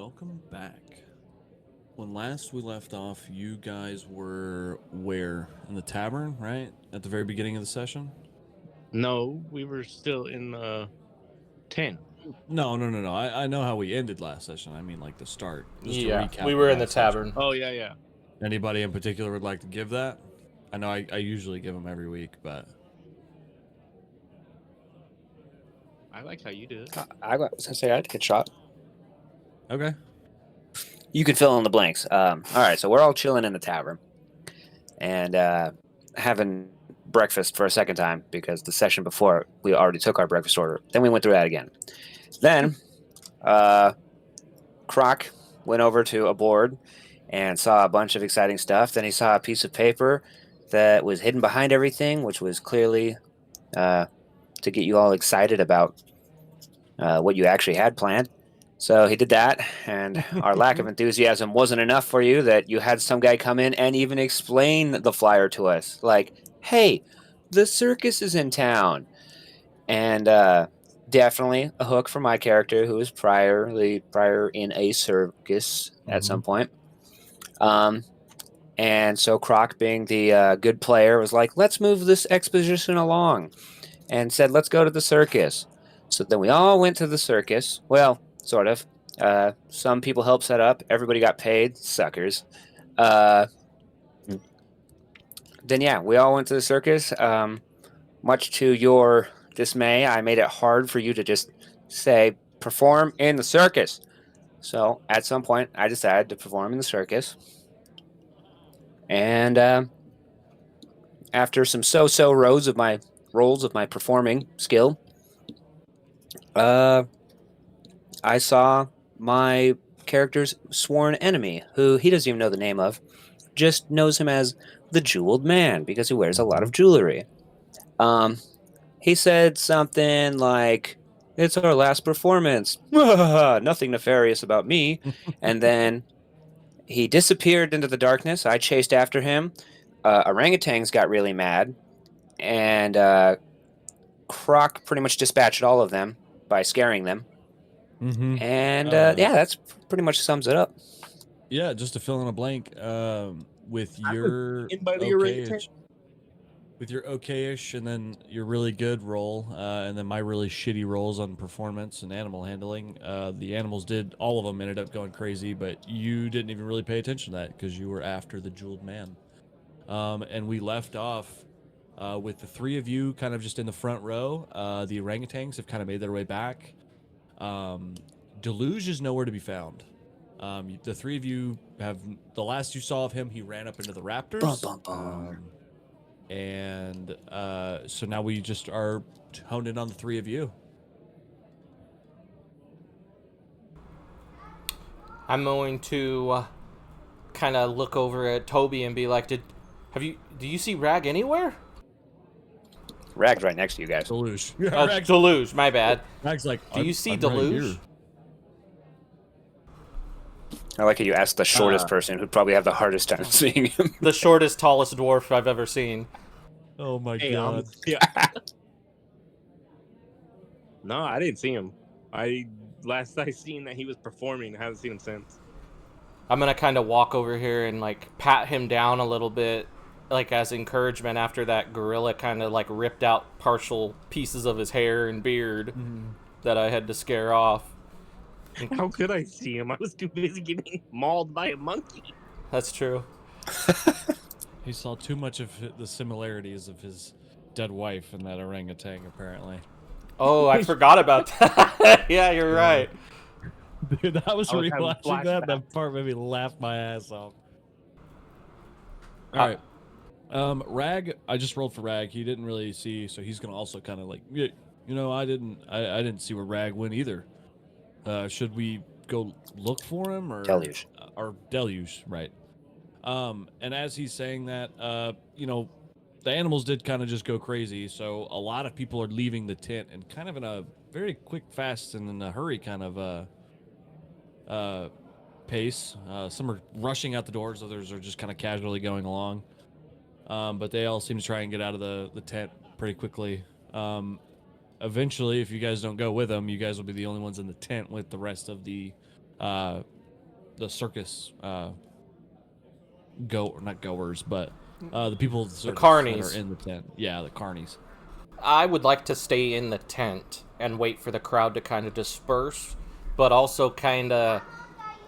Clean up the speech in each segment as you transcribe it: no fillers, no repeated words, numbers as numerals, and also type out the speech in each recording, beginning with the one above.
welcome back. When last we left off, you guys were where? In the tavern, right? At the very beginning of the session? No, we were still in 10. No. I know how we ended last session. I mean, like the start. Just to Yeah, recap we were in the last session. tavern. Oh, yeah. Anybody in particular would like to give that? I know I usually give them every week, but I like how you do it. I was gonna say I'd get shot. okay. You can fill in the blanks. All right, so we're all chilling in the tavern and having breakfast for a second time because the session before we already took our breakfast order. Then we went through that again. Then Croc went over to a board and saw a bunch of exciting stuff. Then he saw a piece of paper that was hidden behind everything, which was clearly to get you all excited about what you actually had planned. So he did that, and our lack of enthusiasm wasn't enough for you that you had some guy come in and even explain the flyer to us. Like, hey, the circus is in town. And definitely a hook for my character who was prior in a circus at some point. And so Croc, being the good player, was like, let's move this exposition along, and said, let's go to the circus. So then we all went to the circus. Well, sort of. Some people helped set up. Everybody got paid. Suckers. Then, yeah, we all went to the circus. Much to your dismay, I made it hard for you to just say, perform in the circus. So at some point, I decided to perform in the circus. And after some so-so rolls of my performing skill, I saw my character's sworn enemy, who he doesn't even know the name of, just knows him as the Jeweled Man because he wears a lot of jewelry. He said something like, "It's our last performance. Nothing nefarious about me." And then he disappeared into the darkness. I chased after him. Orangutans got really mad, and Croc pretty much dispatched all of them by scaring them. And yeah, that's pretty much sums it up. Yeah, just to fill in a blank, with your okayish and then your really good roll, and then my really shitty rolls on performance and animal handling, the animals all of them ended up going crazy, but you didn't even really pay attention to that because you were after the Jeweled Man. And we left off with the three of you kind of just in the front row. The orangutans have kind of made their way back. Deluge is nowhere to be found. The three of you have, the last you saw of him, he ran up into the raptors. And so now we just are honed in on the three of you. I'm going to kind of look over at Toby and be like, "Do you see Rag anywhere?" Rag's right next to you guys. Deluge. Deluge, my bad. Rag's like, do you see Deluge? Right, I like how you asked the shortest person who'd probably have the hardest time seeing him. The shortest, tallest dwarf I've ever seen. Oh my god. No, I didn't see him. Last I seen that he was performing. I haven't seen him since. I'm gonna kind of walk over here and like pat him down a little bit, like as encouragement after that gorilla kind of like ripped out partial pieces of his hair and beard that I had to scare off. How could I see him? I was too busy getting mauled by a monkey. That's true. He saw too much of the similarities of his dead wife and that orangutan, apparently. Oh, I forgot about that. Yeah, you're right. Dude, that was rewatching that part made me laugh my ass off. All right. Rag, I just rolled for Rag. He didn't really see, so he's gonna also kind of like, I didn't see where Rag went either. Should we go look for him or Deluge, right? And as he's saying that, the animals did kind of just go crazy, so a lot of people are leaving the tent and kind of in a very quick, fast, and in a hurry kind of pace. Some are rushing out the doors, others are just kind of casually going along. But they all seem to try and get out of the tent pretty quickly. Eventually, if you guys don't go with them, you guys will be the only ones in the tent with the rest of the the circus not goers, but the people of the circus carnies. that are in the tent. Yeah, the carnies. I would like to stay in the tent and wait for the crowd to kind of disperse, but also kind of,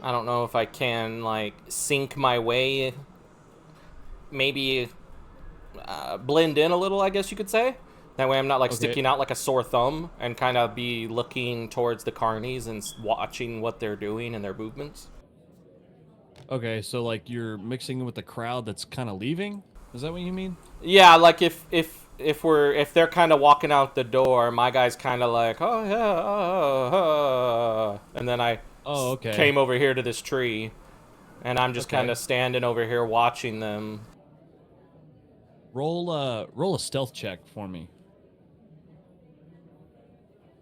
I don't know if I can, like, sink my way, maybe blend in a little, I guess you could say. That way I'm not, like, sticking out like a sore thumb, and kind of be looking towards the carnies and watching what they're doing and their movements. Okay, so like you're mixing with the crowd that's kind of leaving. Is that what you mean? Yeah, like if they're kind of walking out the door, my guy's kind of like, oh yeah, and then I came over here to this tree, and I'm just kind of standing over here watching them. Roll a stealth check for me.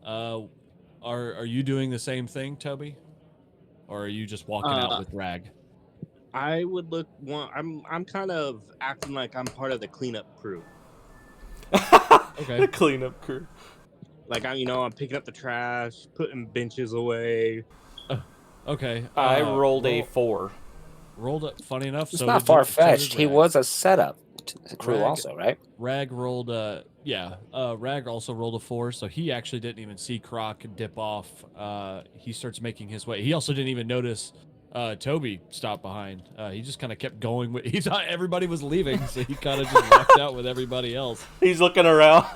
Are you doing the same thing, Toby? Or are you just walking out with Rag? I would look I'm kind of acting like I'm part of the cleanup crew. Okay. The cleanup crew. Like I'm picking up the trash, putting benches away. Okay. I rolled a 4. Rolled it. Funny enough, It's so not did- far so fetched. did He Rag. was a setup crew Rag- also, right? Rag rolled Rag also rolled a 4, so he actually didn't even see Croc dip off. He starts making his way. He also didn't even notice Toby stopped behind. He just kind of kept going with he thought everybody was leaving, so he kind of just walked out with everybody else. He's looking around.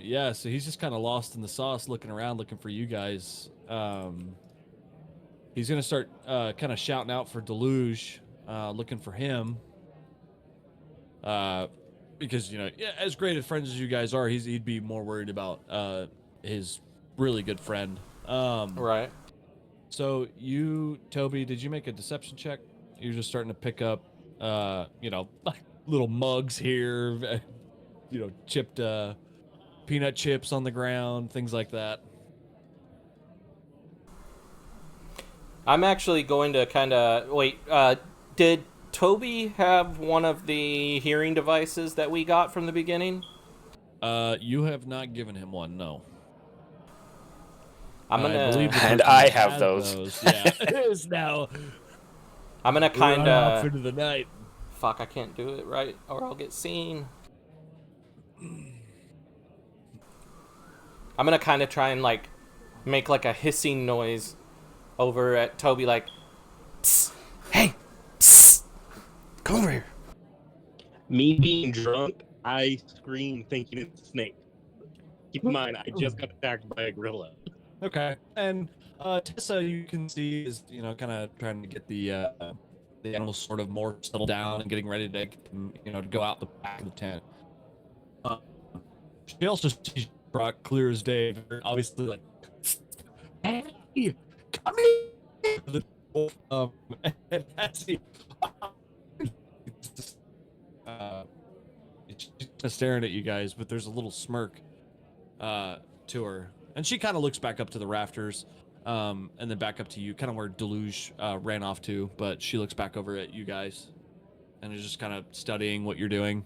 Yeah, so he's just kind of lost in the sauce, looking around, looking for you guys. He's gonna start kind of shouting out for Deluge, looking for him. Because as great as friends as you guys are, he'd be more worried about his really good friend. Right. So you, Toby, did you make a deception check? You're just starting to pick up, like little mugs here, chipped peanut chips on the ground, things like that. I'm actually going to kind of wait. Did Toby have one of the hearing devices that we got from the beginning? You have not given him one, no. I'm gonna. I believe the And person I that have has those. Yeah, it is now. I'm gonna We're kind off of. into the night. Fuck! I can't do it right, or I'll get seen. I'm gonna kind of try and like make like a hissing noise over at Toby, like, psst, hey, psst, come over here. Me being drunk, I scream thinking it's a snake. Keep in mind, I just got attacked by a gorilla. Okay, and Tessa, you can see is kind of trying to get the animals sort of more settled down and getting ready to to go out the back of the tent. She also sees Brock clear as day, obviously like, hey, come here. And as he, she's just staring at you guys, but there's a little smirk to her, and she kind of looks back up to the rafters, and then back up to you, kind of where Deluge ran off to, but she looks back over at you guys, and is just kind of studying what you're doing.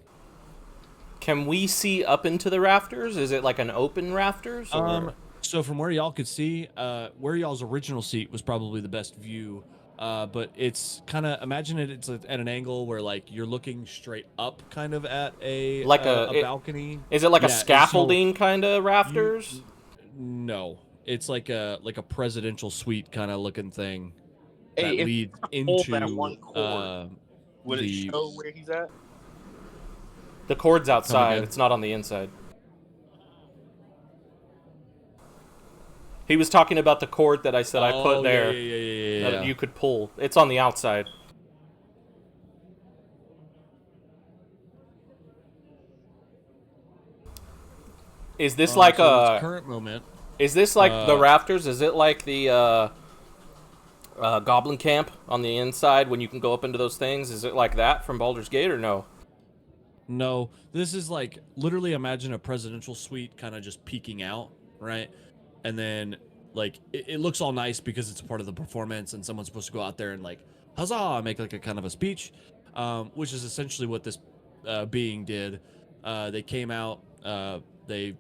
Can we see up into the rafters? Is it like an open rafters? Or? So from where y'all could see, where y'all's original seat was probably the best view, but it's kind of, imagine it's at an angle where like you're looking straight up, kind of at a Like a balcony. Is it like a Yeah, scaffolding kind of rafters? No, it's like a presidential suite kind of looking thing Hey, that if leads hold that into one cord, Would it show where he's at? The cord's outside. again? It's not on the inside. He was talking about the cord that I said I put there Yeah. that you could pull. It's on the outside. Is this like so a this current moment? Is this like the rafters? Is it like the Goblin Camp on the inside when you can go up into those things? Is it like that from Baldur's Gate or no? No, this is like literally imagine a presidential suite kind of just peeking out, right? And then like it looks all nice because it's part of the performance, and someone's supposed to go out there and like huzzah, make like a kind of a speech, which is essentially what this being did. They came out, they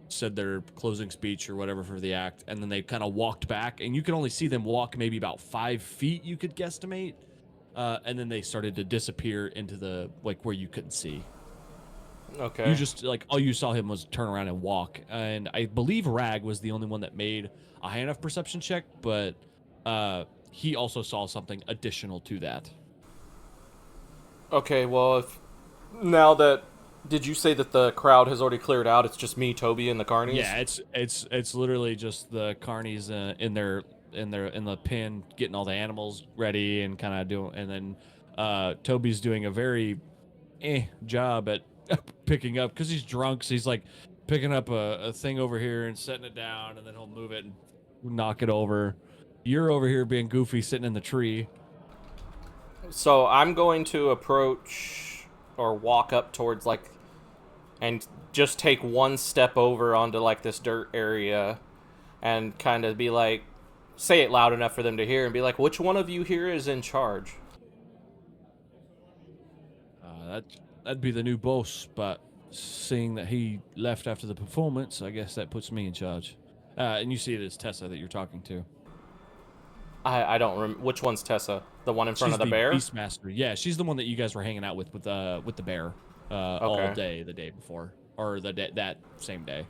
said their closing speech or whatever for the act, and then they kind of walked back, and you could only see them walk maybe about 5 feet, you could guesstimate, and then they started to disappear into the like where you couldn't see. Okay. You just like all you saw him was turn around and walk, and I believe Rag was the only one that made a high enough perception check, but he also saw something additional to that. Okay, well, now that did you say that the crowd has already cleared out? It's just me, Toby, and the carnies. Yeah, it's literally just the carnies in the pen getting all the animals ready and kind of doing, and then Toby's doing a very job at picking up because he's drunk. So he's like picking up a thing over here and setting it down, and then he'll move it and knock it over. You're over here being goofy, sitting in the tree. So I'm going to approach or walk up towards and just take one step over onto like this dirt area and kind of be like, say it loud enough for them to hear and be like, which one of you here is in charge? That'd be the new boss, but seeing that he left after the performance, I guess that puts me in charge. And you see it as Tessa that you're talking to. I don't remember. Which one's Tessa? The one in front of the bear? Beastmaster. Yeah, she's the one that you guys were hanging out with the bear all day the day before, or that same day.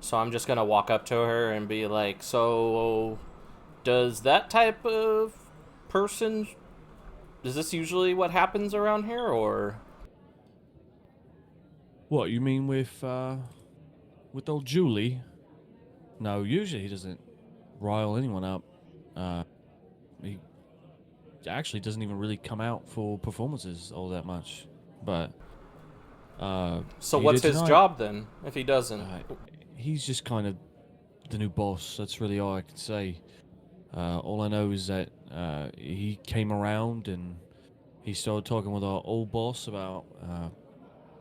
So I'm just going to walk up to her and be like, so does that type of person, is this usually what happens around here, or? What, you mean with old Julie? No, usually he doesn't rile anyone up. He actually doesn't even really come out for performances all that much. But so what's his job then, if he doesn't? He's just kind of the new boss. That's really all I can say. All I know is that he came around and he started talking with our old boss about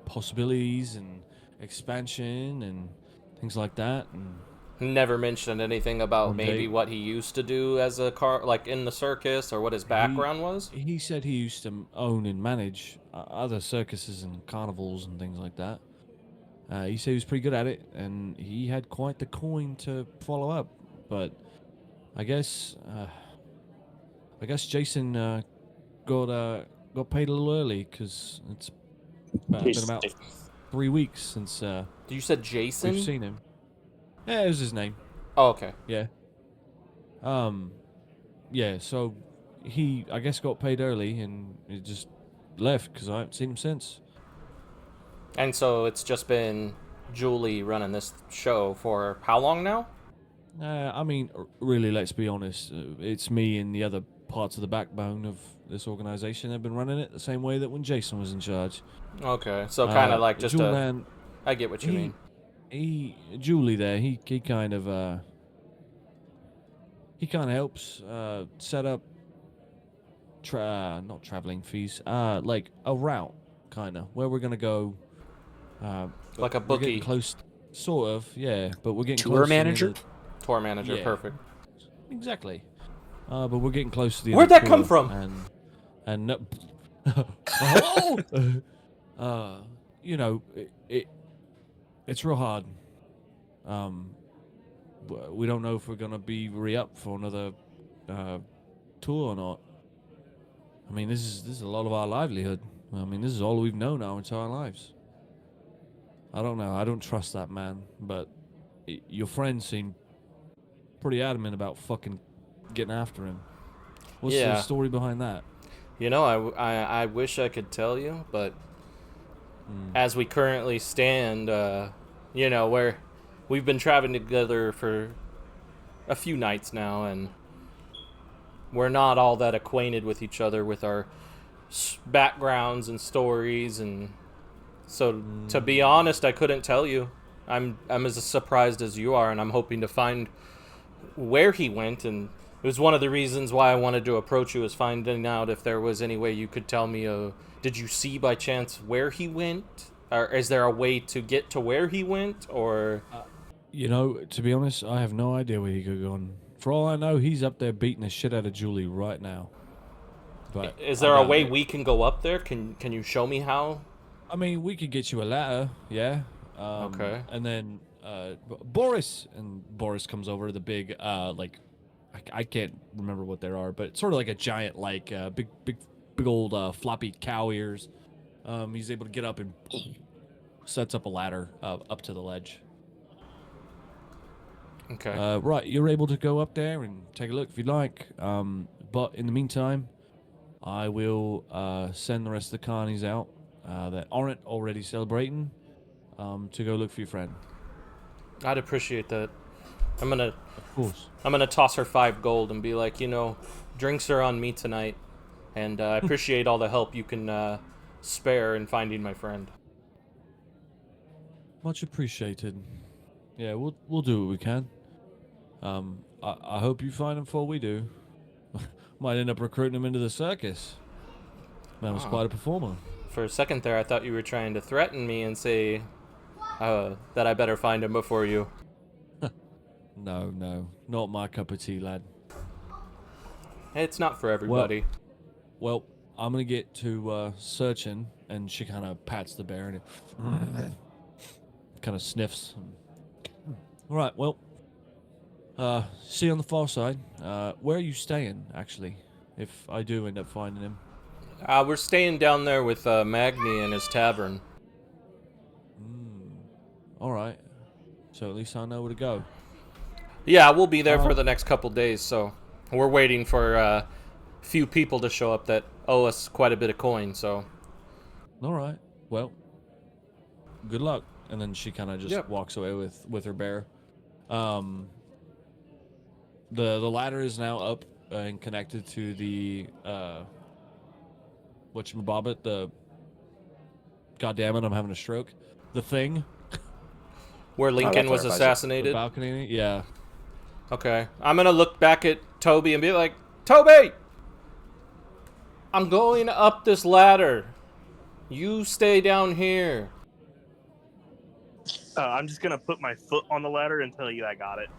possibilities and expansion and things like that. And never mentioned anything about maybe what he used to do as a like in the circus, or what his background was. He said he used to own and manage other circuses and carnivals and things like that. He said he was pretty good at it, and he had quite the coin to follow up. But I guess Jason got paid a little early because it's been about 3 weeks since. You said Jason? We've seen him. Yeah, it was his name. Oh, okay. Yeah. Yeah, so he, I guess, got paid early and he just left because I haven't seen him since. And so it's just been Julie running this show for how long now? I mean, really, let's be honest. It's me and the other parts of the backbone of this organization that have been running it the same way that when Jason was in charge. Okay, so kind of like just Julian, I get what you mean. Julie there, he kind of helps set up not traveling fees, like a route kind of where we're gonna go, like a we're bookie. getting close, sort of, yeah, but we're getting Tour close manager. Tour manager, Yeah. perfect. Exactly. But we're getting close to the Where'd end of that come tour, from? And no, you know, it's real hard. We don't know if we're gonna be re-up for another tour or not. I mean, this is a lot of our livelihood. I mean, this is all we've known our entire lives. I don't know. I don't trust that man, but your friends seem pretty adamant about fucking getting after him. What's the story behind that? You know, I wish I could tell you, but as we currently stand, you know, we've been traveling together for a few nights now, and we're not all that acquainted with each other with our backgrounds and stories, and so to be honest, I couldn't tell you. I'm as surprised as you are, and I'm hoping to find where he went, and it was one of the reasons why I wanted to approach you, is finding out if there was any way you could tell me, did you see by chance where he went? Or is there a way to get to where he went, or... You know, to be honest, I have no idea where he could have gone. For all I know, he's up there beating the shit out of Julie right now. But is there a way we can go up there? Can you show me how? I mean, we could get you a ladder, yeah. Okay. And then Boris, and Boris comes over to the big like I can't remember what they are, but it's sort of like a giant like big old floppy cow ears. He's able to get up and sets up a ladder up to the ledge. Okay. Right, you're able to go up there and take a look if you'd like. But in the meantime, I will send the rest of the carnies out that aren't already celebrating to go look for your friend. I'd appreciate that. I'm gonna Of course. toss her 5 gold and be like, drinks are on me tonight, and I appreciate all the help you can spare in finding my friend. Much appreciated. Yeah, we'll do what we can. I hope you find him before we do. Might end up recruiting him into the circus. Man was quite a performer. For a second there, I thought you were trying to threaten me and say that I better find him before you. No, not my cup of tea, lad. It's not for everybody. Well, I'm gonna get to searching, and she kind of pats the bear and it kind of sniffs. All right, well, see you on the far side. Where are you staying, actually? If I do end up finding him. We're staying down there with Magni in his tavern. All right. So at least I know where to go. Yeah, we'll be there for the next couple days, so we're waiting for a few people to show up that owe us quite a bit of coin, so... All right. Well, good luck. And then she kind of just walks away with her bear. The ladder is now up and connected to the whatchamabobit, the... God damn it, I'm having a stroke. The thing. Where Lincoln was The assassinated? balcony, yeah. Okay. I'm gonna look back at Toby and be like, Toby! I'm going up this ladder. You stay down here. I'm just gonna put my foot on the ladder and tell you I got it.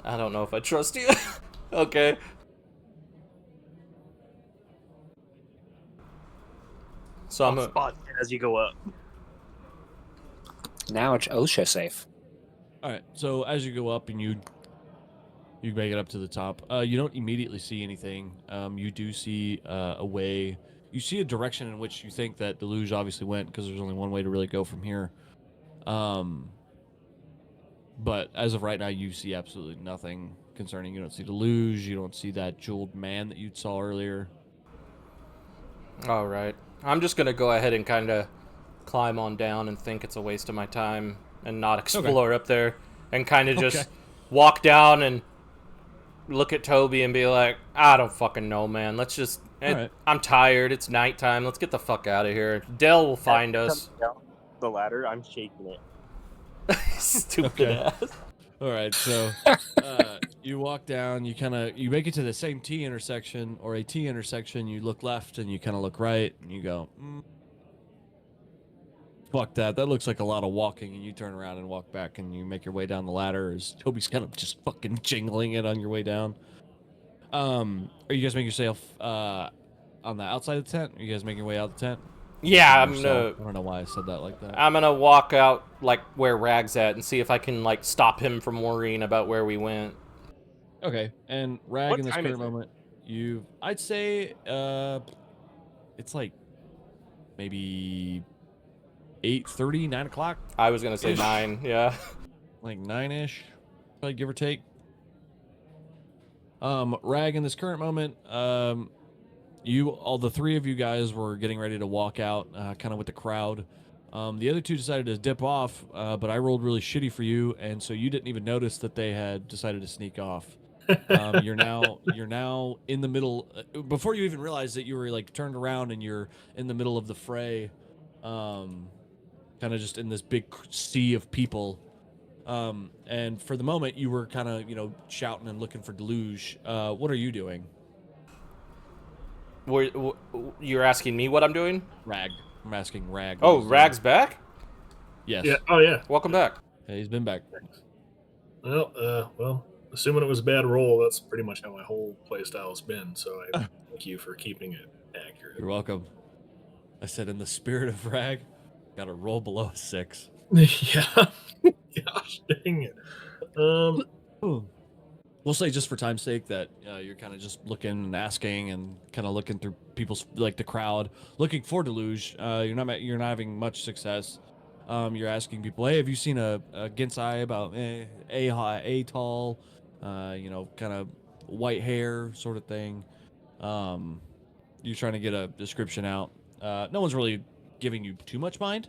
I don't know if I trust you. Okay. So I'm I'll spot you as you go up. Now it's OSHA safe. All right. So as you go up and you make it up to the top, you don't immediately see anything. You do see a way. You see a direction in which you think that the luge obviously went, because there's only one way to really go from here. But as of right now, you see absolutely nothing concerning. You don't see the luge. You don't see that jeweled man that you saw earlier. All right. I'm just going to go ahead and kind of climb on down and think it's a waste of my time and not explore up there, and kind of just walk down and look at Toby and be like, I don't fucking know, man. Let's just... I'm tired. It's nighttime. Let's get the fuck out of here. Dell will find us. Down the ladder, I'm shaking it. Stupid ass. All right, so you walk down, you make it to the same T intersection or a T intersection. You look left and you kind of look right, and you go, fuck that. That looks like a lot of walking. And you turn around and walk back, and you make your way down the ladder as Toby's kind of just fucking jingling it on your way down. Are you guys making yourself on the outside of the tent? Are you guys making your way out of the tent? Yeah, I don't know why I said that like that. I'm gonna walk out like where Rag's at and see if I can like stop him from worrying about where we went. Okay, and Rag, What in this time current is it? moment, I'd say it's like maybe 8:30, 9 o'clock, I was gonna say Ish. 9, yeah. like 9-ish, probably give or take. Rag, in this current moment, all the three of you guys were getting ready to walk out, kind of with the crowd. The other two decided to dip off, but I rolled really shitty for you, and so you didn't even notice that they had decided to sneak off. You're now in the middle. Before you even realized that you were like turned around and you're in the middle of the fray, kind of just in this big sea of people. And for the moment, you were kind of shouting and looking for Deluge. What are you doing? You're asking me what I'm doing? Rag. I'm asking Rag. Oh, Rag's back? Yes. Yeah. Oh, yeah. Welcome back. Yeah, he's been back. Well, assuming it was a bad roll, that's pretty much how my whole playstyle has been. So I thank you for keeping it accurate. You're welcome. I said, in the spirit of Rag, got to roll below a 6. Yeah. Gosh dang it. We'll say just for time's sake that you're kind of just looking and asking and kind of looking through people's like the crowd, looking for Deluge. You're not having much success. You're asking people, hey, have you seen a Gensai about a high, a tall, kind of white hair sort of thing. You're trying to get a description out. No one's really giving you too much mind.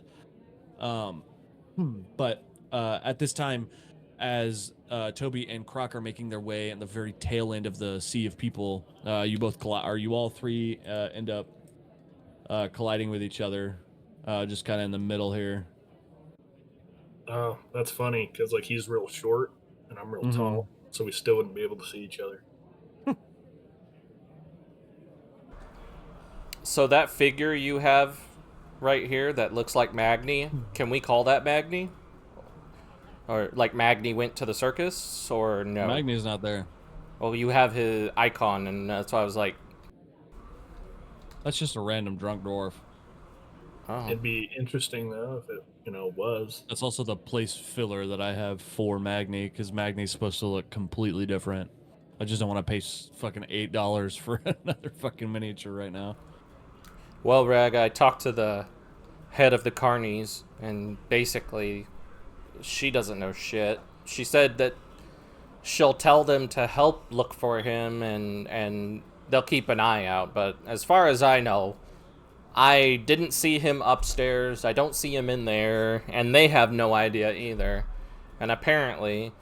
But at this time, as Toby and Croc are making their way at the very tail end of the sea of people, you all three end up colliding with each other, just kind of in the middle here. Oh, that's funny because like he's real short and I'm real tall, so we still wouldn't be able to see each other. So that figure you have right here that looks like Magni, can we call that Magni? Or like Magni went to the circus, or no? Magni's not there. Well, you have his icon, and that's why I was like, that's just a random drunk dwarf. oh. It'd be interesting though if it, was. That's also the place filler that I have for Magni, because Magni's supposed to look completely different. I just don't want to pay fucking $8 for another fucking miniature right now. Well, Rag, I talked to the head of the Carnies, and basically, she doesn't know shit. She said that she'll tell them to help look for him, and they'll keep an eye out. But as far as I know, I didn't see him upstairs. I don't see him in there, and they have no idea either. And apparently,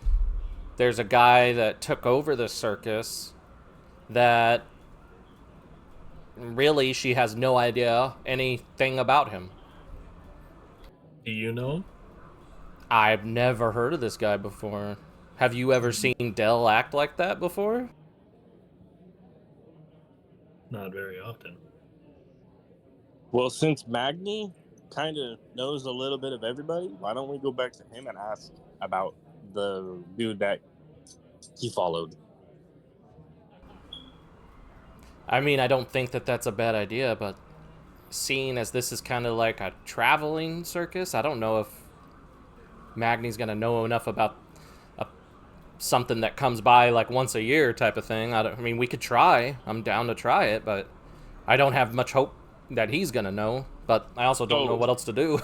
there's a guy that took over the circus that really she has no idea anything about him. Do you know him? I've never heard of this guy before. Have you ever seen Dell act like that before? Not very often. Well, since Magni kind of knows a little bit of everybody, why don't we go back to him and ask about the dude that he followed? I mean, I don't think that that's a bad idea, but seeing as this is kind of like a traveling circus, I don't know if Magni's going to know enough about something that comes by like once a year type of thing. I mean, we could try. I'm down to try it, but I don't have much hope that he's going to know, but I also don't know what else to do.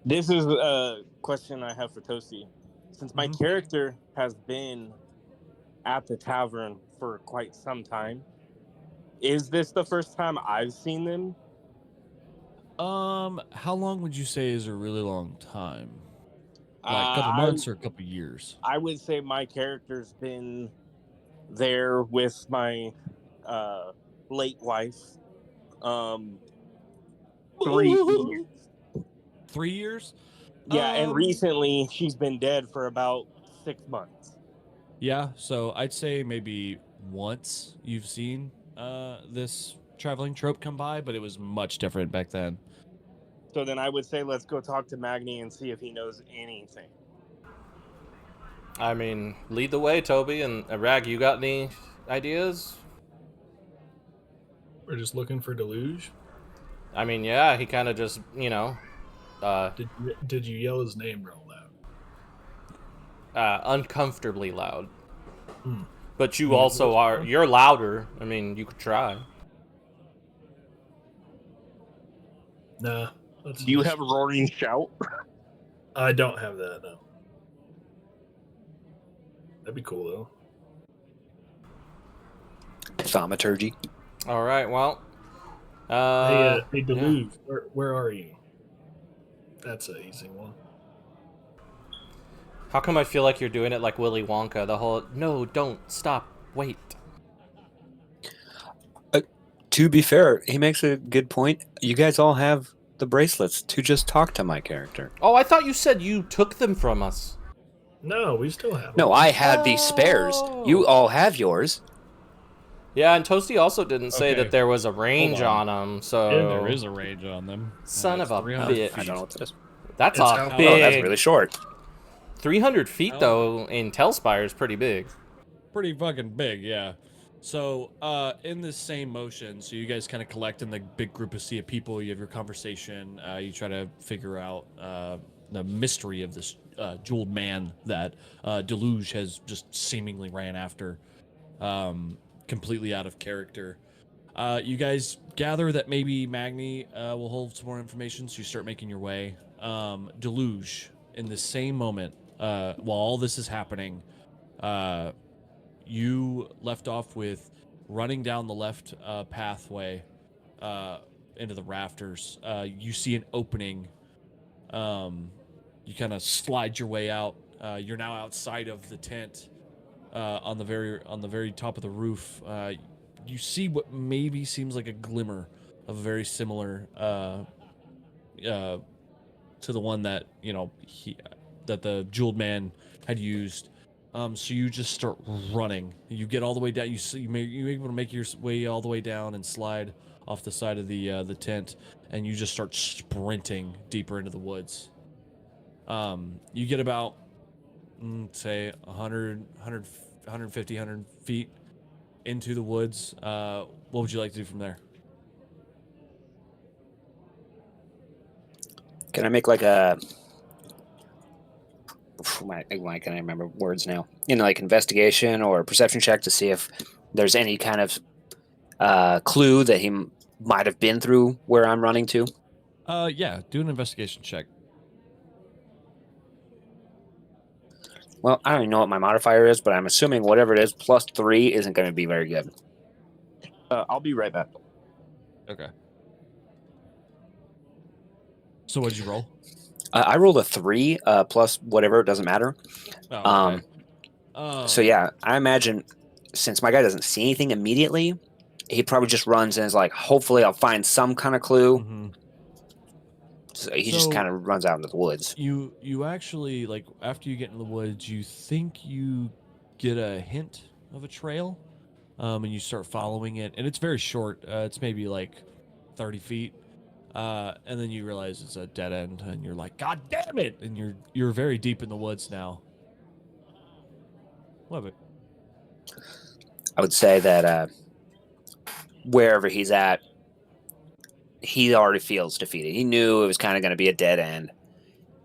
This is a question I have for Toasty. Since my character has been at the tavern for quite some time, is this the first time I've seen them? How long would you say is a really long time? Like a couple months or a couple years? I would say my character's been there with my late wife 3 years. 3 years? Yeah, and recently she's been dead for about 6 months. Yeah, so I'd say maybe once you've seen this traveling trope come by, but it was much different back then. So then I would say let's go talk to Magni and see if he knows anything. I mean, lead the way, Toby. And Rag, you got any ideas? We're just looking for Deluge. I mean, yeah, he kind of just, Did you yell his name real loud? uncomfortably loud. But you also you're louder. I mean, you could try. Nah. Do you have a roaring shout? I don't have that, no. That'd be cool, though. Thaumaturgy. All right, well. Hey, Deluge, where are you? That's an easy one. How come I feel like you're doing it like Willy Wonka? The whole, no, don't, stop, wait. To be fair, he makes a good point. You guys all have the bracelets to just talk to my character. Oh, I thought you said you took them from us. No, we still have them. No, I had the spares. You all have yours. Yeah, and Toasty also didn't say Okay. that there was a range on them, so... Yeah, There is a range on them. Son of a 300 bitch. I don't know what that is. That's It's a how- big... Oh, that's really short. 300 feet, though, in Telspire is pretty big. Pretty fucking big, yeah. So, in the same motion, so you guys kind of collect in the big group of sea of people, you have your conversation, you try to figure out mystery of this jeweled man that Deluge has just seemingly ran after, completely out of character. You guys gather that maybe Magni will hold some more information, so you start making your way. Deluge, in the same moment, while all this is happening, you left off with running down the left pathway into the rafters. You see an opening. You kind of slide your way out. You're now outside of the tent, on the very top of the roof. You see what maybe seems like a glimmer of a very similar to the one that that the jeweled man had used. So you just start running. You get all the way down. You're able to make your way all the way down and slide off the side of the tent, and you just start sprinting deeper into the woods. You get about say 100, 150, 100 feet into the woods. What would you like to do from there? Can I make like a? Why can I remember words now? Like investigation or perception check to see if there's any kind of clue that he might have been through where I'm running to. Yeah, do an investigation check. Well, I don't even know what my modifier is, but I'm assuming whatever it is, +3 isn't going to be very good. I'll be right back. Okay. So what'd you roll? I rolled a 3 plus whatever, it doesn't matter. Oh, okay. So yeah, I imagine since my guy doesn't see anything immediately, he probably just runs and is like, hopefully I'll find some kind of clue. Mm-hmm. So he just kind of runs out into the woods. You actually, like, after you get in the woods, you think you get a hint of a trail, and you start following it, and it's very short. It's maybe like 30 feet, and then you realize it's a dead end, and you're like, God damn it! And you're very deep in the woods now. Love it. I would say that wherever he's at, he already feels defeated. He knew it was kind of going to be a dead end,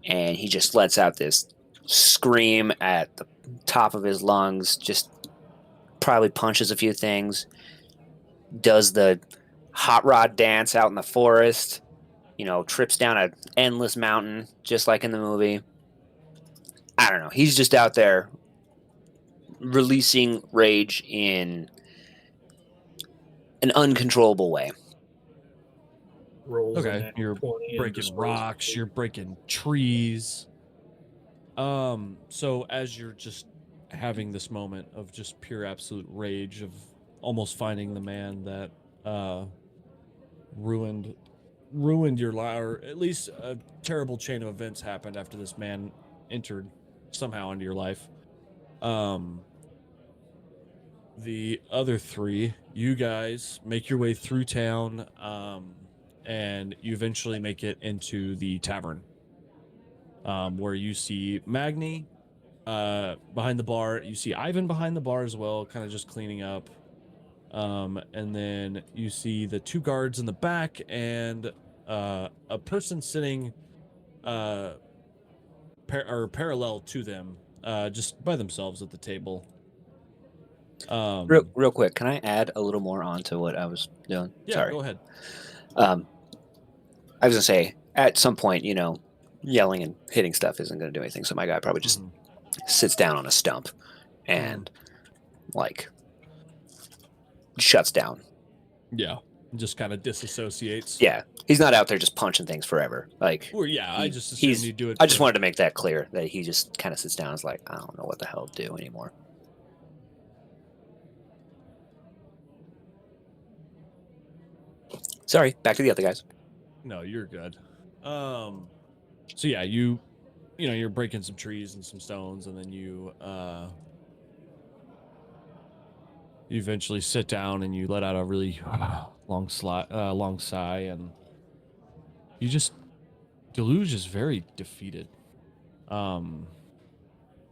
and he just lets out this scream at the top of his lungs, just probably punches a few things, does the hot rod dance out in the forest, trips down an endless mountain, just like in the movie. I don't know. He's just out there releasing rage in an uncontrollable way. Rolls a Okay, nat you're 20 and breaking just rocks, you're breaking trees. So as you're just having this moment of just pure absolute rage of almost finding the man that ruined your life, or at least a terrible chain of events happened after this man entered somehow into your life. The other three, you guys make your way through town, and you eventually make it into the tavern, where you see Magni behind the bar. You see Ivan behind the bar as well, kind of just cleaning up. And then you see the two guards in the back and a person sitting parallel to them, just by themselves at the table. Real quick, can I add a little more onto what I was doing? Yeah, Sorry. go ahead. I was gonna say at some point, yelling and hitting stuff isn't gonna do anything. So my guy probably just sits down on a stump and like shuts down. Yeah, just kind of disassociates. Yeah, he's not out there just punching things forever. Like, Well, yeah, I just assumed he'd do it. I just wanted to make that clear that he just kind of sits down and is like, I don't know what the hell to do anymore. Sorry, back to the other guys. No, you're good. So yeah, you're breaking some trees and some stones, and then you eventually sit down and you let out a really long sigh, and you just Deluge is very defeated.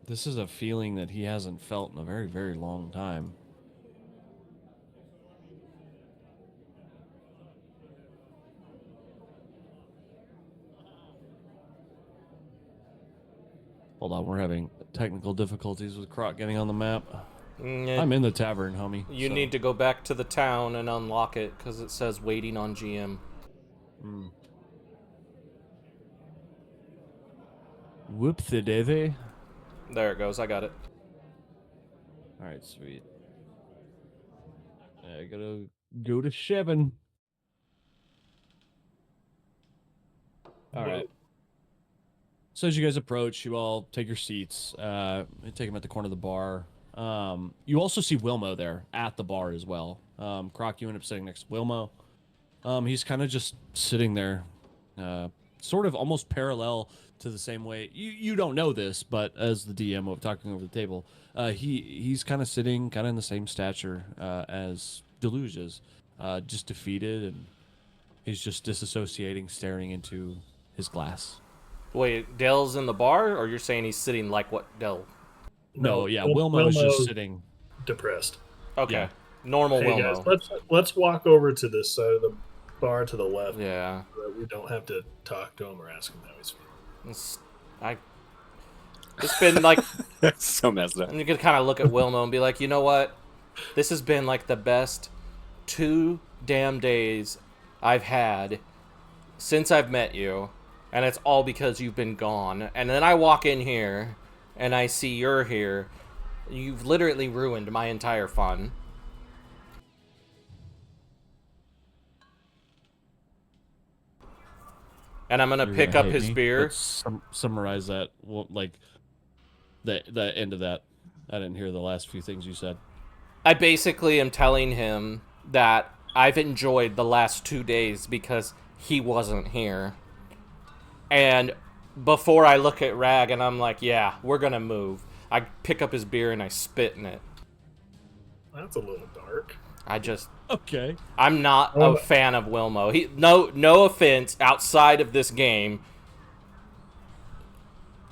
This is a feeling that he hasn't felt in a very, very long time. Hold on, we're having technical difficulties with Croc getting on the map. Mm, I'm in the tavern, homie. You so- need to go back to the town and unlock it because it says waiting on GM. Mm. Whoopsie daisy. There it goes. I got it. All right, sweet. I gotta go to Shevin. All right. So as you guys approach, you all take your seats. Take them at the corner of the bar. You also see Wilmo there at the bar as well. Croc, you end up sitting next to Wilmo. He's kind of just sitting there, sort of almost parallel to the same way. You don't know this, but as the DM of talking over the table, he's kind of sitting kind of in the same stature as Deluge is, just defeated, and he's just disassociating, staring into his glass. Wait, Dell's in the bar, or you're saying he's sitting like what Dell? No, yeah, Wilmo is just Wilmo's sitting. depressed. Okay, Yeah. normal Hey Wilmo. guys, let's walk over to this side of the bar to the left. Yeah. So that we don't have to talk to him or ask him how he's feeling. It's been like, That's so messed up. and you can kind of look at Wilmo and be like, you know what? This has been like the best 2 damn days I've had since I've met you, and it's all because you've been gone. And then I walk in here, and I see you're here. You've literally ruined my entire fun. And I'm gonna You're pick gonna up hate his me. beer. Let's summarize that. Well, like the end of that. I didn't hear the last few things you said. I basically am telling him that I've enjoyed the last 2 days because he wasn't here. And before I look at Rag and I'm like, yeah, we're gonna move, I pick up his beer and I spit in it. That's a little dark. Okay. I'm not a fan of Wilmo. No offense outside of this game.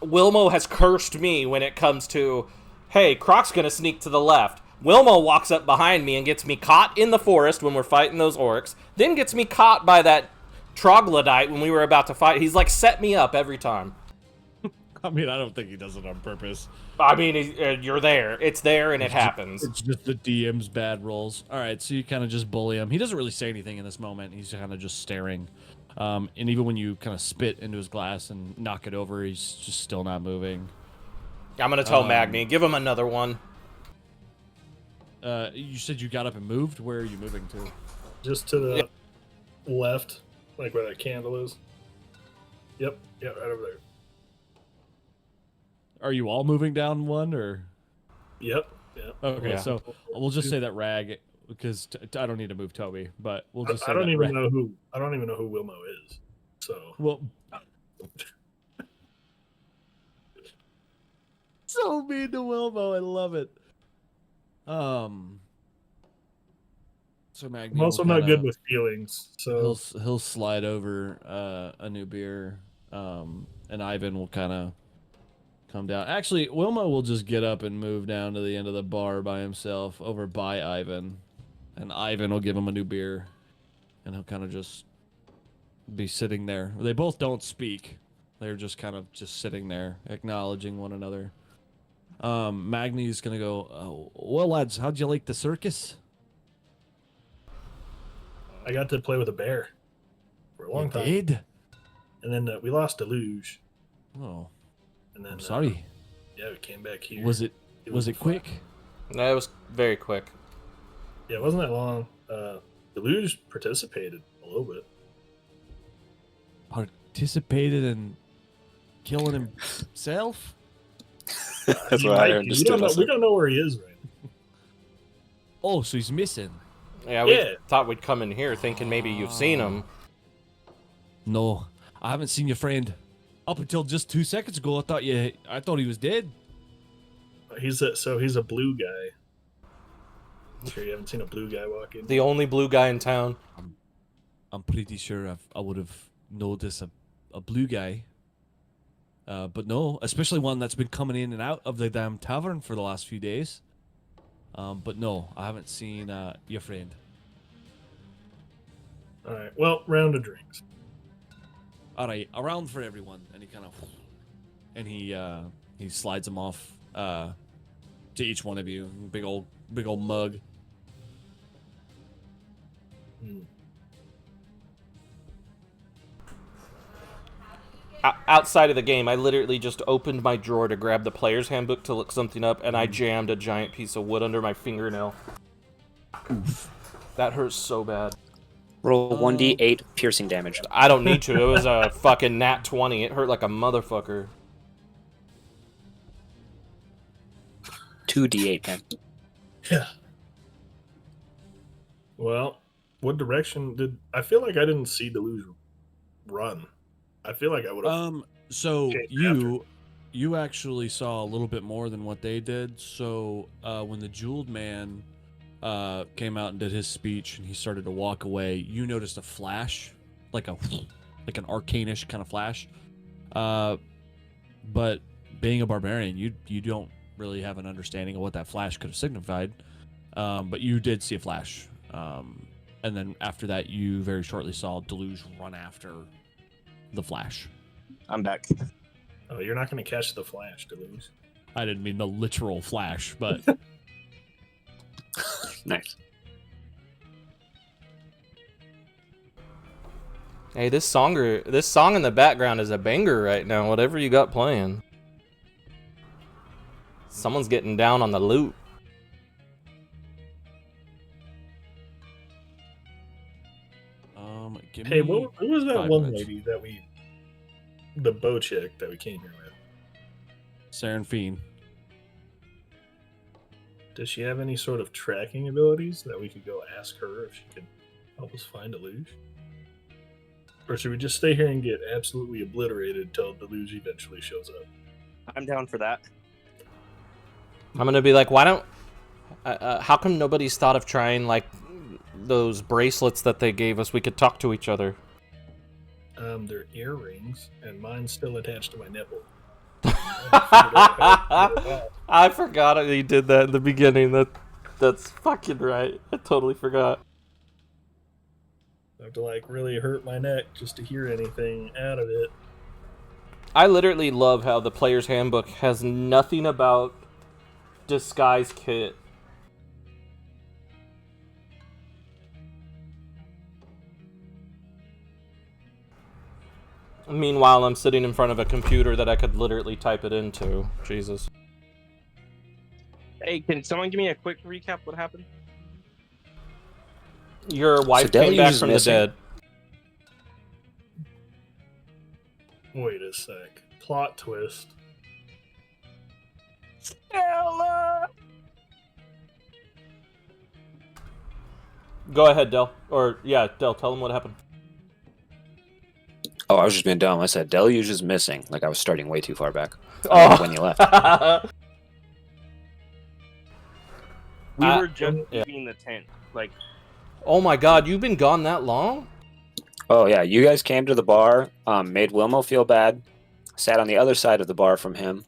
Wilmo has cursed me when it comes to, hey, Croc's gonna sneak to the left. Wilmo walks up behind me and gets me caught in the forest when we're fighting those orcs, then gets me caught by that troglodyte when we were about to fight. He's like set me up every time. I mean, I don't think he does it on purpose. I mean, you're there. It's there and it happens. It's just the DM's bad rolls. All right, so you kind of just bully him. He doesn't really say anything in this moment. He's kind of just staring. And even when you kind of spit into his glass and knock it over, he's just still not moving. I'm gonna tell Magni, give him another one. You said you got up and moved. Where are you moving to? Just to the left, like where that candle is. Yep, yeah, right over there. Are you all moving down one, or? Yep, yep. Okay, Yeah. so we'll just say that Rag, because I don't need to move Toby, but we'll just say I don't that even Rag, know who Wilmo is. So well, so mean to Wilmo. I love it. So Magni I'm also will not kinda- good with feelings. So He'll slide over a new beer, and Ivan will kind of come down. Actually, Wilma will just get up and move down to the end of the bar by himself, over by Ivan, and Ivan will give him a new beer, and he'll kind of just be sitting there. They both don't speak; they're just kind of just sitting there, acknowledging one another. Magni's gonna go. Well, lads, how'd you like the circus? I got to play with a bear for a long You time, did? and then we lost Deluge, Oh, and then I'm sorry. yeah, we came back here. Was it was it fun. quick? No, it was very quick. Yeah, it wasn't that long. Deluge participated a little bit. Participated in killing himself? That's He what I might be. understood. We don't know where he is right now. Oh, so he's missing. Yeah, we Yeah. thought we'd come in here thinking maybe you've seen him. No, I haven't seen your friend. Up until just 2 seconds ago, I thought he was dead. He's a blue guy. Sure, you haven't seen a blue guy walk in. The only blue guy in town. I'm pretty sure I would have noticed a blue guy. But no, especially one that's been coming in and out of the damn tavern for the last few days. But no, I haven't seen your friend. All right. Well, round of drinks. All right, around for everyone, and he He slides them off to each one of you. Big old mug. Outside of the game, I literally just opened my drawer to grab the player's handbook to look something up, and I jammed a giant piece of wood under my fingernail. Oof. That hurts so bad. Roll 1d8 piercing damage. I don't need to. It was a fucking nat 20. It hurt like a motherfucker. 2d8, man. Yeah. Well, what direction did... I feel like I didn't see Deluge run. I feel like I would have... So you actually saw a little bit more than what they did. So when the Jeweled Man came out and did his speech and he started to walk away, you noticed a flash, like an arcanish kind of flash. But being a barbarian, you don't really have an understanding of what that flash could have signified. But you did see a flash. And then after that, you very shortly saw Deluge run after the flash. I'm back. Oh, you're not going to catch the flash, Deluge. I didn't mean the literal flash, but Nice. Hey, this song in the background is a banger right now. Whatever you got playing. Someone's getting down on the loot. Hey, who was that 5 one minutes. lady that the bow chick that we came here with? Seraphine. Does she have any sort of tracking abilities that we could go ask her if she could help us find Deluge? Or should we just stay here and get absolutely obliterated until Deluge eventually shows up? I'm down for that. I'm gonna be like, why don't... how come nobody's thought of trying, like, those bracelets that they gave us? We could talk to each other. They're earrings, and mine's still attached to my nipple. I forgot he did that in the beginning. That's fucking right. I totally forgot. I have to, like, really hurt my neck just to hear anything out of it. I literally love how the player's handbook has nothing about disguise kit. Meanwhile, I'm sitting in front of a computer that I could literally type it into. Jesus. Hey, can someone give me a quick recap? What happened? Your wife came Deluge back is from missing. the dead. Wait a sec. Plot twist. Stella! Go ahead, Del. Or, yeah, Del, tell them what happened. Oh, I was just being dumb. I said Deluge is missing. Like I was starting way too far back. Oh. When you left. We were just yeah. leaving the tent. Like, Oh my god, you've been gone that long? Oh yeah, you guys came to the bar, made Wilmo feel bad, sat on the other side of the bar from him,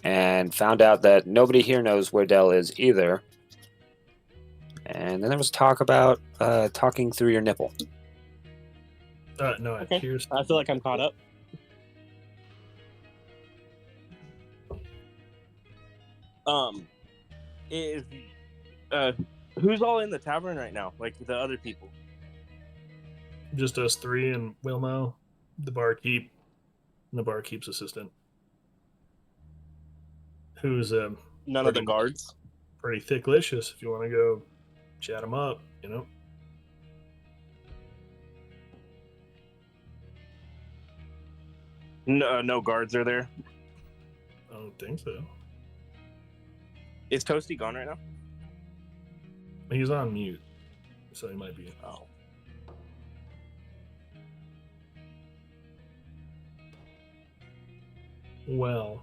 and found out that nobody here knows where Del is either. And then there was talk about talking through your nipple. No, okay. here's... I feel like I'm caught up. Is who's all in the tavern right now? Like the other people? Just us three and Wilmo, the barkeep, and the barkeep's assistant. Who's None of the guards. pretty thicklicious if you want to go chat him up, you know? No guards are there. I don't think so. Is Toasty gone right now? He's on mute, so he might be. Oh. Well,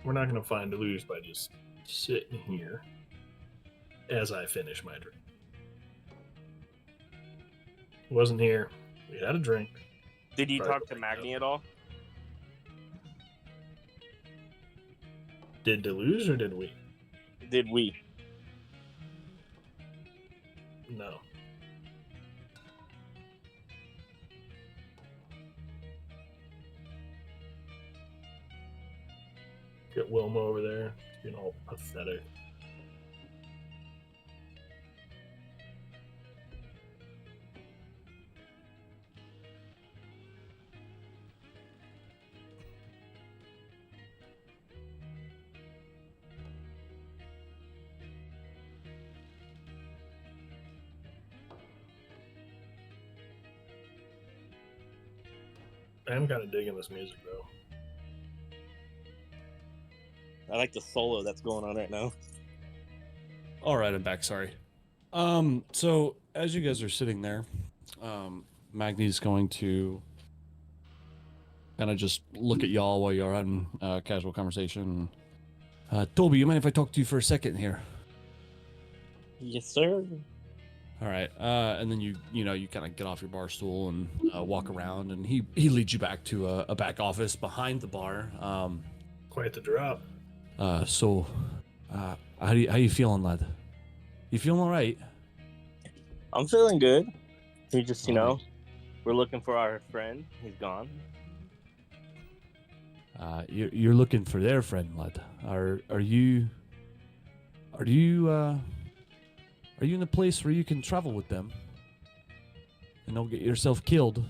we're not going to find Deluge by just sitting here as I finish my drink. Wasn't here. We had a drink. Did you Probably talk to Magni at all? Did Deluge or did we? Did we? No. Get Wilma over there, being all pathetic. I'm kind of digging this music though. I like the solo that's going on right now. All right, I'm back. Sorry. So as you guys are sitting there, Magni's going to kind of just look at y'all while you're having casual conversation. Toby, you mind if I talk to you for a second here? Yes, sir. All right. And then you kind of get off your bar stool and walk around, and he leads you back to a back office behind the bar. Quite the drop. So how you feeling, lad? You feeling all right? I'm feeling good. We just, All right. we're looking for our friend. He's gone. You're looking for their friend, lad. Are you in a place where you can travel with them and don't get yourself killed?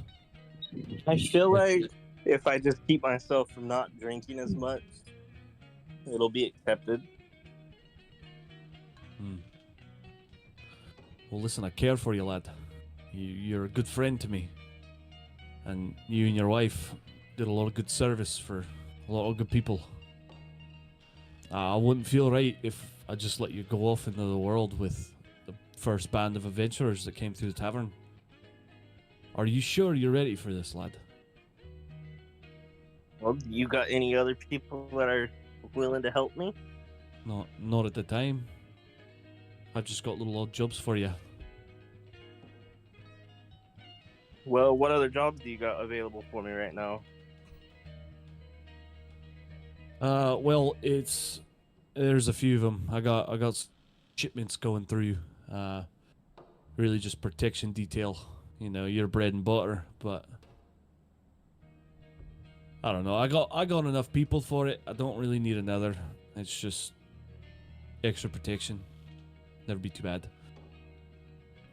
I feel like if I just keep myself from not drinking as much, it'll be accepted. Well, listen, I care for you, lad. You're a good friend to me. And you and your wife did a lot of good service for a lot of good people. I wouldn't feel right if I just let you go off into the world with the first band of adventurers that came through the tavern. Are you sure you're ready for this, lad? Well, you got any other people that are willing to help me? Not at the time. I've just got little odd jobs for you. Well, what other jobs do you got available for me right now? Well, there's a few of them. I got shipments going through. Really just protection detail. Your bread and butter, but I don't know. I got enough people for it. I don't really need another. It's just extra protection. Never be too bad.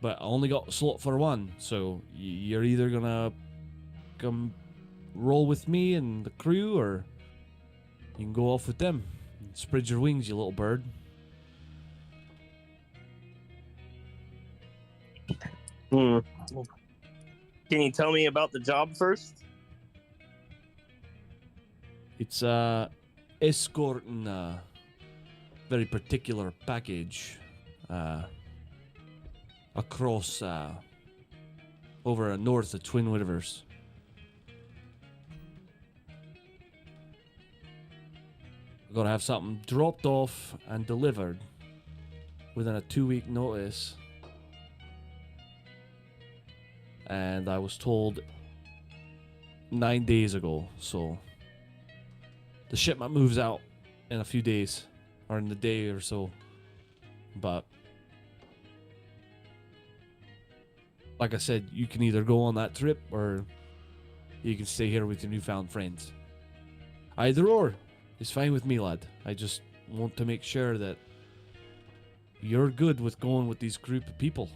But I only got a slot for one, so you're either gonna come roll with me and the crew, or you can go off with them. Spread your wings, you little bird. Can you tell me about the job first? It's escorting a very particular package across over north of Twin Rivers. We're gonna have something dropped off and delivered within a 2-week notice. And I was told 9 days ago, so the shipment moves out in a few days, or in the day or so. But like I said, you can either go on that trip or you can stay here with your newfound friends. Either or is fine with me, lad. I just want to make sure that you're good with going with these group of people.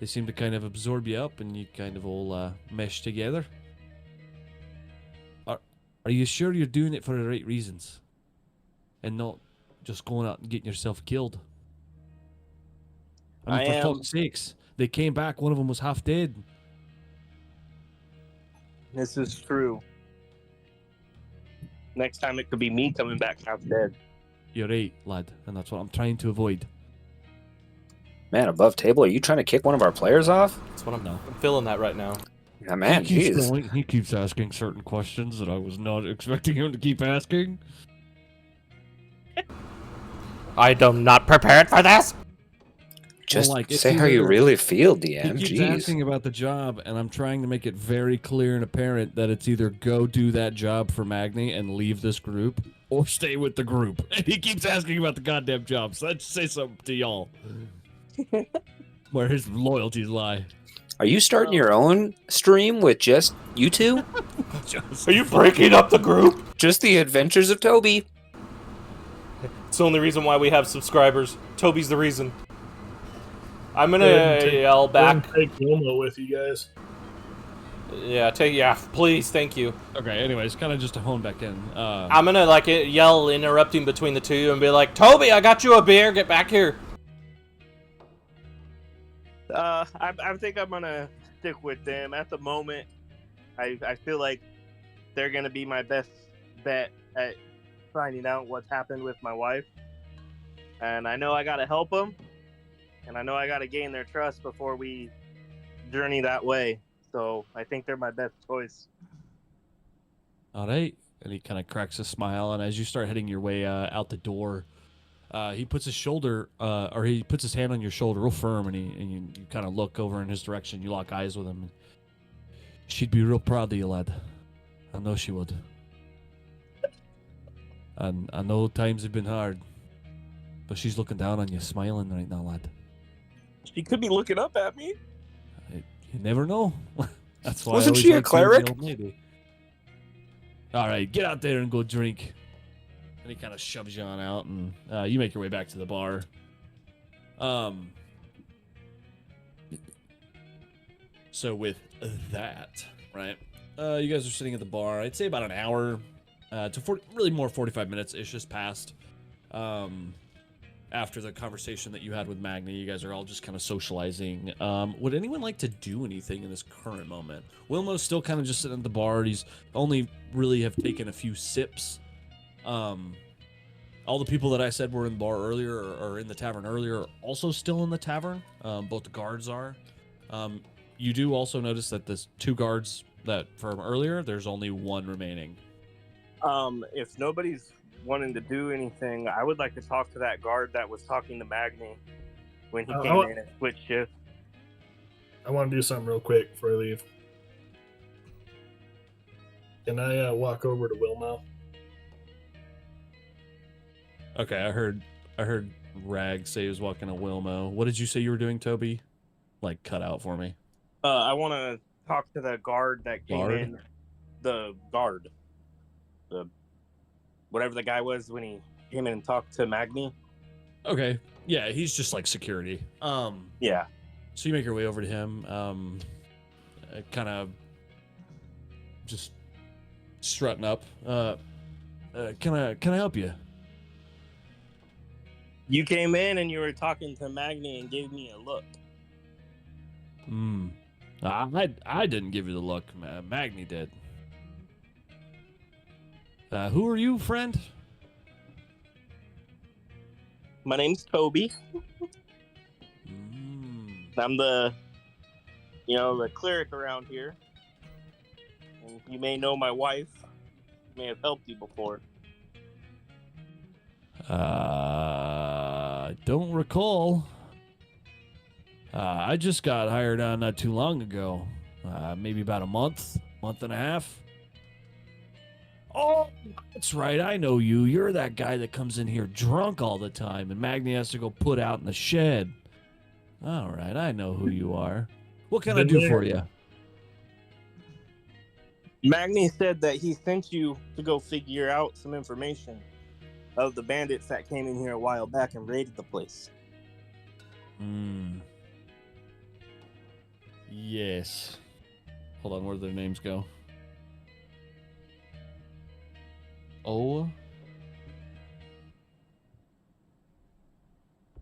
They seem to kind of absorb you up and you kind of all mesh together. Are you sure you're doing it for the right reasons? And not just going out and getting yourself killed? I mean, for fuck's sakes, they came back, one of them was half dead. This is true. Next time it could be me coming back half dead. You're right, lad, and that's what I'm trying to avoid. Man, above table, are you trying to kick one of our players off? That's what I'm feeling that right now. Yeah, man, jeez. He keeps asking certain questions that I was not expecting him to keep asking. I am not prepared for this. Just Well, say how you really feel, DM. He keeps Jeez. asking about the job, and I'm trying to make it very clear and apparent that it's either go do that job for Magni and leave this group, or stay with the group. And he keeps asking about the goddamn job, so let's say something to y'all. Where his loyalties lie. Are you starting your own stream with just you two? Are you breaking up the group? Just the adventures of Toby. It's the only reason why we have subscribers. Toby's the reason. I'm gonna yell Go ahead and back. take Wilma with you guys. Yeah, please, thank you. Okay, anyways, kind of just to hone back in. I'm gonna like yell, interrupting between the two, and be like, "Toby, I got you a beer. Get back here." I think I'm gonna stick with them at the moment. I feel like they're gonna be my best bet at finding out what's happened with my wife, and I know I gotta help them, and I know I gotta gain their trust before we journey that way. So I think they're my best choice. All right. And he kind of cracks a smile, and as you start heading your way out the door, he puts his shoulder, or he puts his hand on your shoulder real firm, and you kind of look over in his direction. You lock eyes with him. She'd be real proud of you, lad. I know she would. And I know times have been hard, but she's looking down on you, smiling right now, lad. She could be looking up at me. You never know. That's why. Wasn't I she a always like cleric? the old lady. All right, get out there and go drink. And he kind of shoves you on out, and you make your way back to the bar. So with that, right? You guys are sitting at the bar. I'd say about an hour to really more 45 minutes ish just passed. After the conversation that you had with Magni, you guys are all just kind of socializing. Would anyone like to do anything in this current moment? Wilmo's still kind of just sitting at the bar. He's only really have taken a few sips. All the people that I said were in the bar earlier or in the tavern earlier are also still in the tavern. Both the guards are. You do also notice that there's 2 guards that from earlier, there's only 1 remaining. If nobody's wanting to do anything, I would like to talk to that guard that was talking to Magni when he came in and switched shift. I want to do something real quick before I leave. Can I walk over to Wilma? Okay, I heard Rag say he was walking to Wilmo. What did you say you were doing, Toby? Like, cut out for me. I want to talk to the guard that came Guard? in. The guard. Whatever the guy was when he came in and talked to Magni. Okay. Yeah, he's just like security. Yeah. So you make your way over to him, kind of just strutting up. Can I help you? You came in and you were talking to Magni and gave me a look. I didn't give you the look. Magni did. Who are you, friend? My name's Toby. I'm the cleric around here. And you may know my wife. May have helped you before. I don't recall. I just got hired on not too long ago. Maybe about a month and a half. Oh, that's right. I know you. You're that guy that comes in here drunk all the time, and Magni has to go put out in the shed. All right, I know who you are. What can I do for you? Magni said that he sent you to go figure out some information of the bandits that came in here a while back and raided the place. Yes. Hold on, where do their names go? Oh,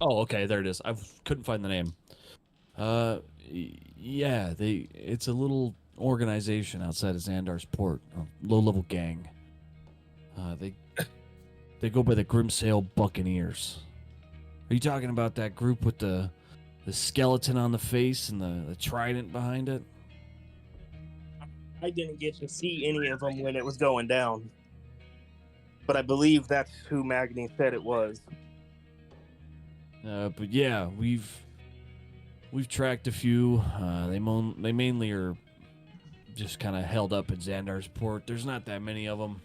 okay, there it is. I couldn't find the name. Yeah, it's a little organization outside of Xandar's port, a low-level gang. They go by the Grimsail Buccaneers. Are you talking about that group with the skeleton on the face and the trident behind it? I didn't get to see any of them when it was going down. But I believe that's who Magni said it was. But yeah, we've tracked a few. They mainly are just kind of held up at Xandar's port. There's not that many of them.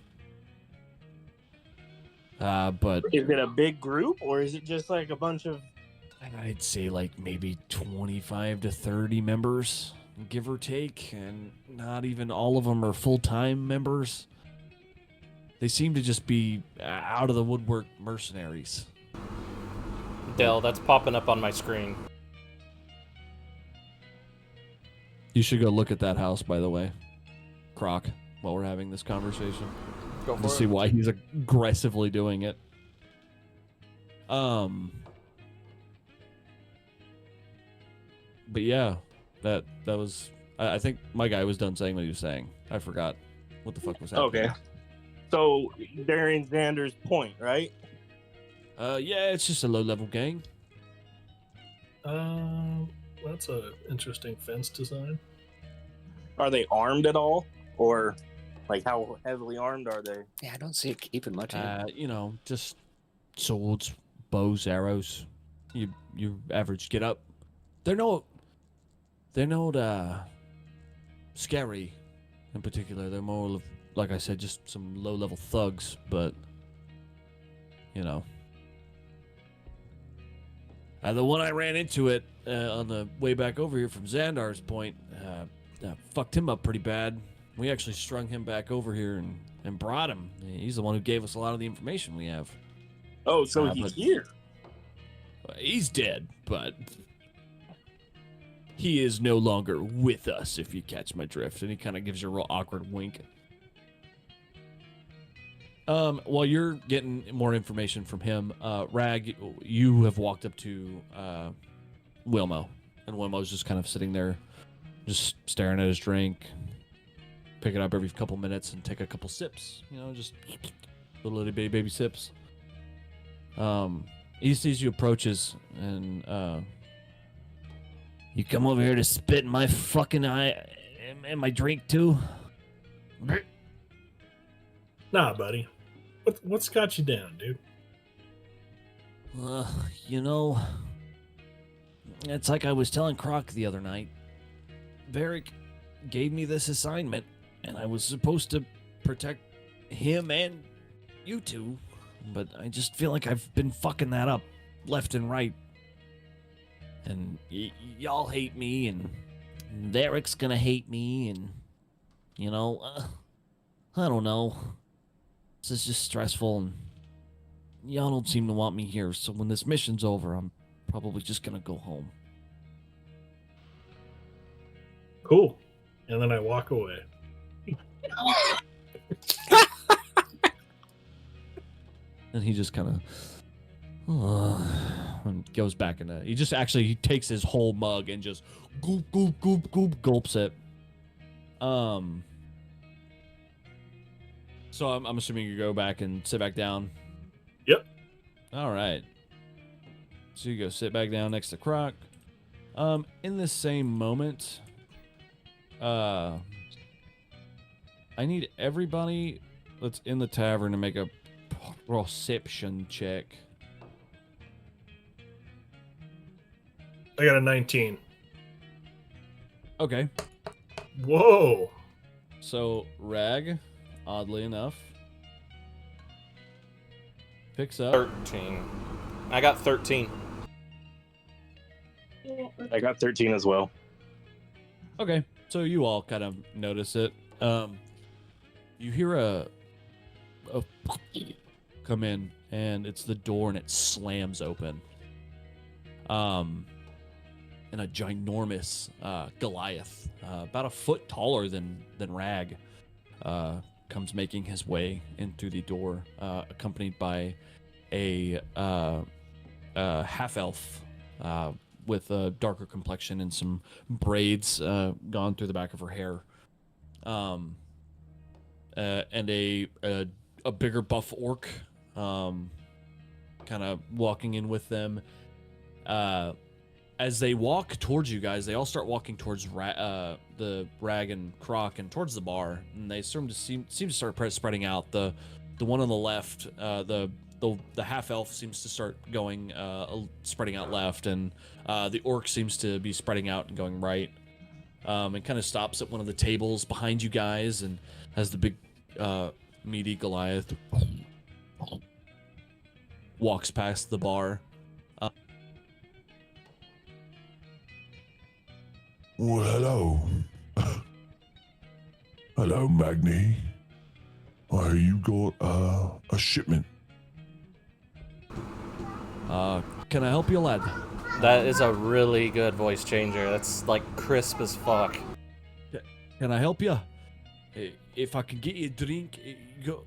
But is it a big group or is it just like a bunch of? I'd say like maybe 25 to 30 members, give or take, and not even all of them are full-time members. They seem to just be out of the woodwork mercenaries. Dell, that's popping up on my screen. You should go look at that house, by the way, Croc, while we're having this conversation. Go To for see it. why he's aggressively doing it. But yeah, that was. I think my guy was done saying what he was saying. I forgot what the fuck was happening. Okay. So Darian Xander's point, right? Yeah, it's just a low-level gang. That's a interesting fence design. Are they armed at all, or like how heavily armed are they? Yeah, I don't see it keeping much in. You know, just swords, bows, arrows. You average get up. They're not scary in particular. They're more of, like I said, just some low-level thugs, but you know. The one I ran into it on the way back over here from Xandar's point, fucked him up pretty bad. We actually strung him back over here and brought him. He's the one who gave us a lot of the information we have. Oh, so he's but- here. He's dead, but he is no longer with us, if you catch my drift. And he kind of gives you a real awkward wink. While you're getting more information from him, Rag, you have walked up to Wilmo, and Wilmo's just kind of sitting there, just staring at his drink, pick it up every couple minutes and take a couple sips. You know, just little baby sips. He sees you approaches, and you come over here to spit in my fucking eye and my drink too. Nah, buddy. What's got you down, dude? You know, it's like I was telling Croc the other night. Varric gave me this assignment, and I was supposed to protect him and you two, but I just feel like I've been fucking that up left and right. And y'all hate me, and Varric's gonna hate me, and, you know, I don't know. This is just stressful, and y'all don't seem to want me here, so when this mission's over, I'm probably just gonna go home. Cool. And then I walk away. And he just kind of and goes back in. He takes his whole mug and just goop, goop, goop, goop, gulps it. So I'm assuming you go back and sit back down. Yep. All right. So you go sit back down next to Croc. In the same moment, I need everybody that's in the tavern to make a perception check. I got a 19. Okay. Whoa. So Rag, oddly enough, picks up 13. I got 13. I got 13 as well. Okay, so you all kind of notice it. You hear a come in, and it's the door, and it slams open. And a ginormous Goliath, about a foot taller than Rag, comes making his way in through the door, accompanied by a half elf with a darker complexion and some braids gone through the back of her hair, and a bigger buff orc, kind of walking in with them. As they walk towards you guys, they all start walking towards the Rag and Croc and towards the bar, and they seem to start spreading out. The one on the left, the half elf seems to start going spreading out left, and the orc seems to be spreading out and going right. And kind of stops at one of the tables behind you guys, and has the big meaty Goliath walks past the bar. Well, hello. Hello, Magni. I you got a shipment. Can I help you, lad? That is a really good voice changer. That's like crisp as fuck. Can I help you? If I can get you a drink, go.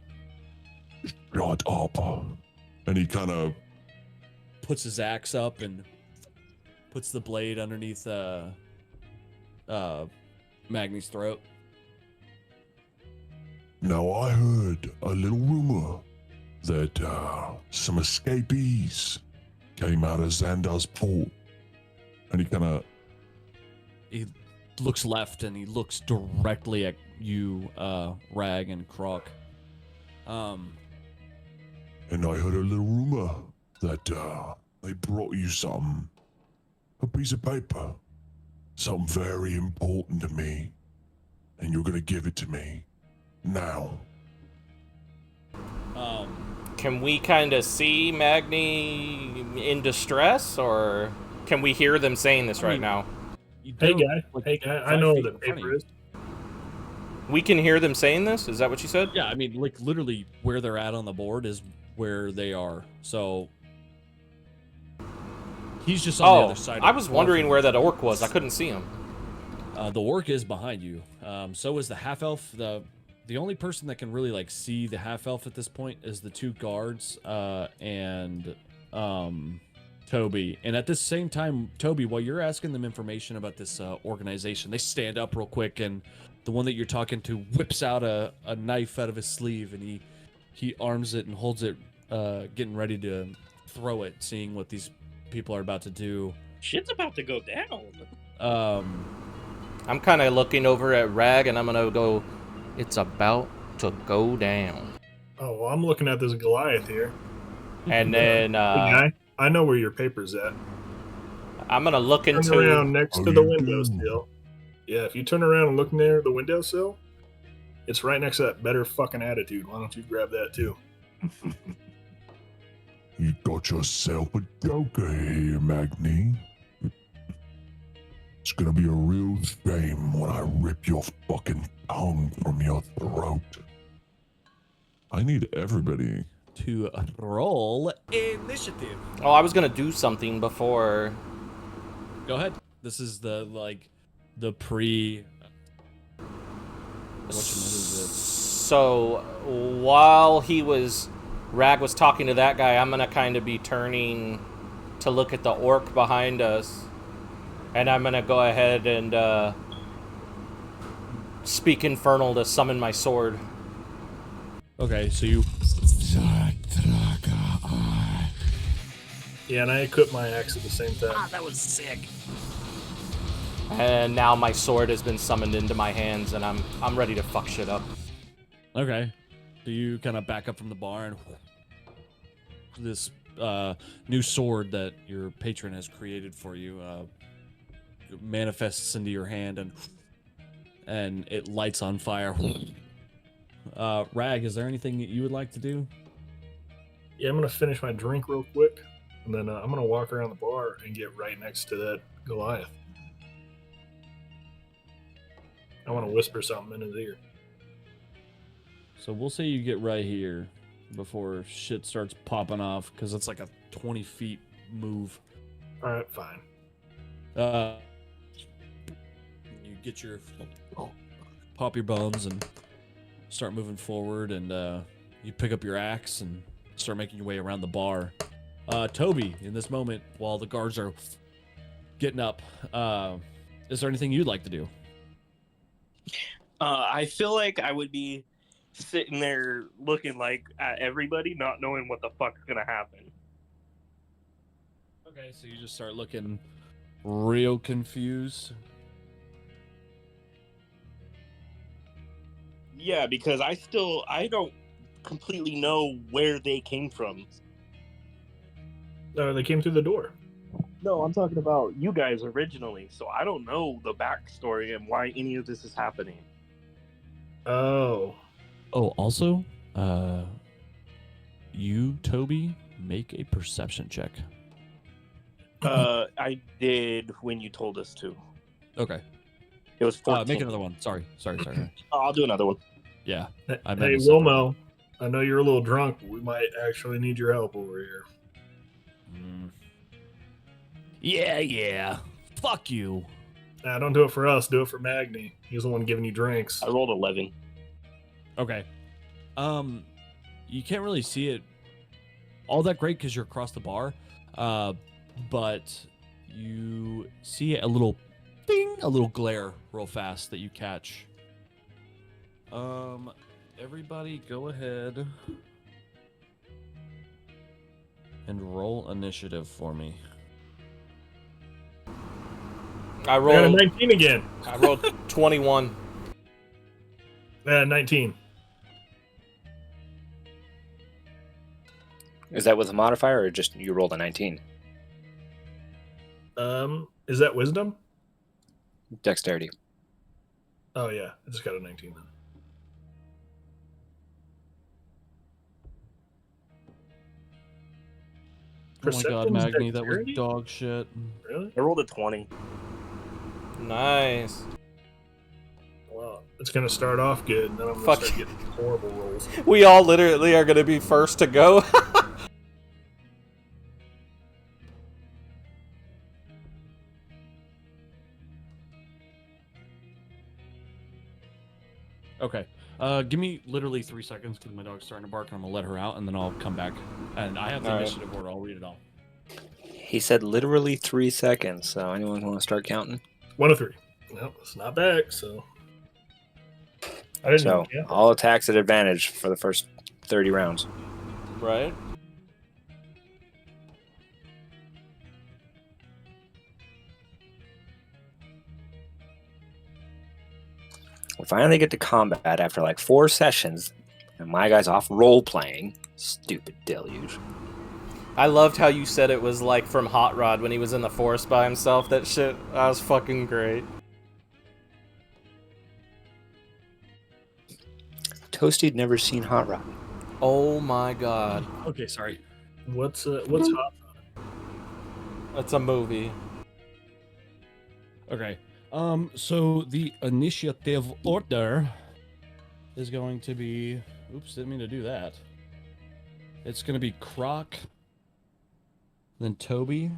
Shut up. And he kind of Puts his axe up and puts the blade underneath Magni's throat. Now I heard a little rumor that some escapees came out of Xandar's port. And He looks left and he looks directly at you, Rag and Croc. and I heard a little rumor that they brought you something. A piece of paper. Something very important to me. And you're gonna give it to me. Now. Can we kind of see Magni in distress, or can we hear them saying this right now? Hey guy, I know what the paper is. We can hear them saying this? Is that what you said? Yeah, I mean, like, literally where they're at on the board is where they are. So he's just on the other side. I was wondering where that orc was. I couldn't see him. The orc is behind you. So is the half elf. The only person that can really like see the half elf at this point is the two guards and Toby. And at this same time, Toby, while you're asking them information about this organization, they stand up real quick, and the one that you're talking to whips out a knife out of his sleeve, and he arms it and holds it, getting ready to throw it, seeing what these people are about to do. Shit's about to go down. I'm kind of looking over at Rag, and I'm going to go, it's about to go down. Oh, well, I'm looking at this Goliath here. And then Hey guy, I know where your paper's at. I'm going to look Turn into... around next How to the you windowsill. Yeah, if you turn around and look near the windowsill, it's right next to that better fucking attitude. Why don't you grab that too? You got yourself a joker here, Magni. It's gonna be a real shame when I rip your fucking tongue from your throat. I need everybody. To roll initiative. Oh, I was going to do something before... Go ahead. This is the pre. So while Rag was talking to that guy, I'm gonna kind of be turning to look at the orc behind us, and I'm gonna go ahead and speak Infernal to summon my sword. Okay, so you. Yeah, and I equip my axe at the same time. That was sick. And now my sword has been summoned into my hands, and I'm ready to fuck shit up. Okay. So you kind of back up from the bar, and this new sword that your patron has created for you manifests into your hand, and it lights on fire. Rag, is there anything that you would like to do? Yeah, I'm gonna finish my drink real quick, and then I'm gonna walk around the bar and get right next to that Goliath. I want to whisper something in his ear. So we'll say you get right here before shit starts popping off, because it's like a 20 feet move. All right, fine. You get your pop your bones and start moving forward, and you pick up your axe and start making your way around the bar. Toby, in this moment, while the guards are getting up, is there anything you'd like to do? I feel like I would be sitting there looking like at everybody, not knowing what the fuck's gonna happen. Okay, so you just start looking real confused. Yeah, because I don't completely know where they came from. They came through the door. No, I'm talking about you guys originally, so I don't know the backstory and why any of this is happening. Oh. Oh, also, you, Toby, make a perception check. I did when you told us to. Okay. It was 14. Make another one. Sorry. I'll do another one. Yeah. Hey, I meant a separate Wilmo, I know you're a little drunk, but we might actually need your help over here. Yeah. Fuck you. Nah, don't do it for us. Do it for Magni. He's the one giving you drinks. I rolled 11. Okay. You can't really see it all that great because you're across the bar, but you see a little ding, a little glare real fast that you catch. Everybody go ahead and roll initiative for me. I We got a rolled 19 again. 21. 19. Is that with a modifier or just you rolled a 19? Is that wisdom? Dexterity. Oh yeah, I just got a 19 then. Oh my god, Perception's Magni, that was dexterity? dog shit. Really? I rolled a 20. Nice. Well, it's gonna start off good, and then I'm gonna Fuck. start getting horrible rolls. We all literally are gonna be first to go. Okay. Give me literally 3 seconds because my dog's starting to bark, and I'm gonna let her out, and then I'll come back. And I have the Alright. initiative order. I'll read it all. He said literally 3 seconds, so anyone want to start counting? 1 of 3. Well, it's not back, so. I didn't So, know. Yeah. all attacks at advantage for the first 30 rounds. Right? We finally get to combat after like 4 sessions, and my guy's off role playing. Stupid deluge. I loved how you said it was like from Hot Rod when he was in the forest by himself. That shit, that was fucking great. Toasty'd never seen Hot Rod. Oh my god. Okay, sorry. What's hot? That's a movie. Okay. So the initiative order is going to be. Oops, didn't mean to do that. It's going to be Croc, then Toby,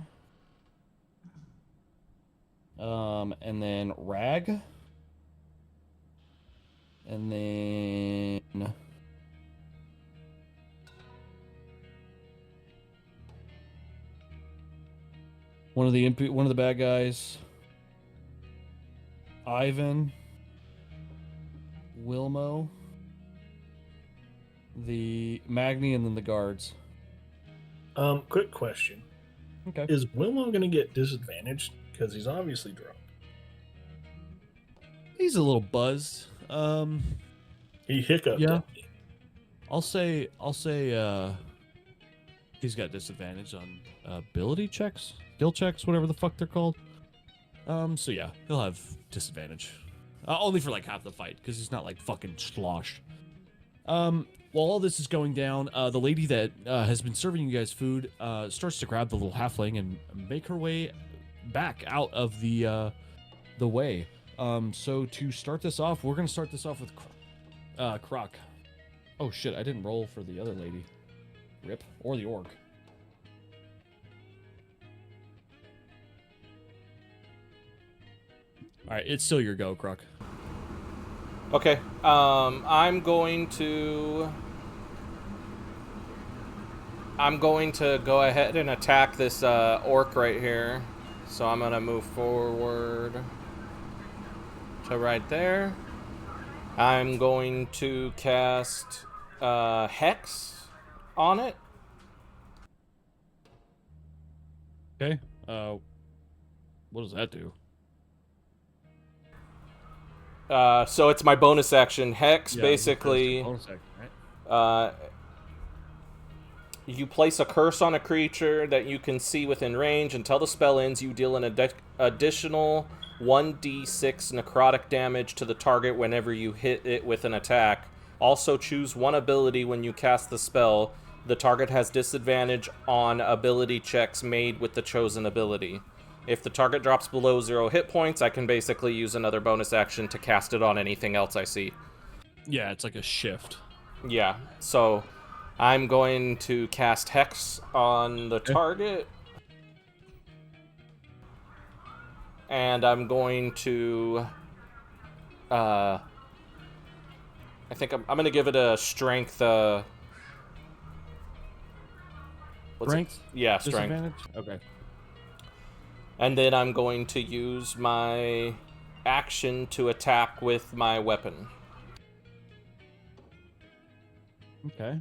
and then Rag, and then one of the bad guys. Ivan, Wilmo, the Magni, and then the guards. Quick question. Okay. Is Wilmo gonna get disadvantaged? Because he's obviously drunk. He's a little buzzed. He hiccuped. Yeah. at me. I'll say he's got disadvantage on ability checks, skill checks, whatever the fuck they're called. So yeah, he'll have disadvantage. Only for like half the fight, because he's not like fucking sloshed. While all this is going down, the lady that has been serving you guys food starts to grab the little halfling and make her way back out of the way. So to start this off, we're gonna start this off with Croc. Oh shit, I didn't roll for the other lady. Rip. Or the orc. Alright, it's still your go, Croc. Okay. I'm going to go ahead and attack this orc right here. So I'm gonna move forward to right there. I'm going to cast Hex on it. Okay. What does that do? So it's my bonus action. Hex, Yeah, basically, bonus action, right? you place a curse on a creature that you can see within range. Until the spell ends, you deal an additional 1d6 necrotic damage to the target whenever you hit it with an attack. Also, choose one ability when you cast the spell. The target has disadvantage on ability checks made with the chosen ability. If the target drops below 0 hit points, I can basically use another bonus action to cast it on anything else I see. Yeah, it's like a shift. Yeah. So I'm going to cast Hex on the target. And I'm going to... I think I'm going to give it a strength... what's Strength? it? Yeah, strength. Disadvantage? Okay. And then I'm going to use my action to attack with my weapon. Okay.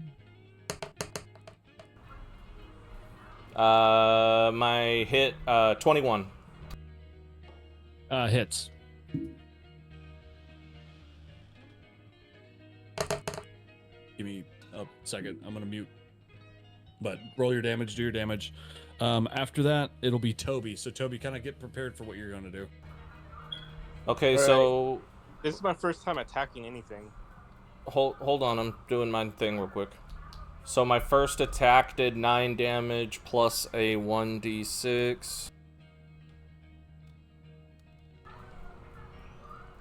My hit, 21. Hits. Give me a second. I'm gonna mute. But roll your damage, do your damage. After that, it'll be Toby. So Toby, kind of get prepared for what you're gonna do. Okay, All right. so This is my first time attacking anything. hold on, I'm doing my thing real quick. So my first attack did 9 damage plus a 1d6.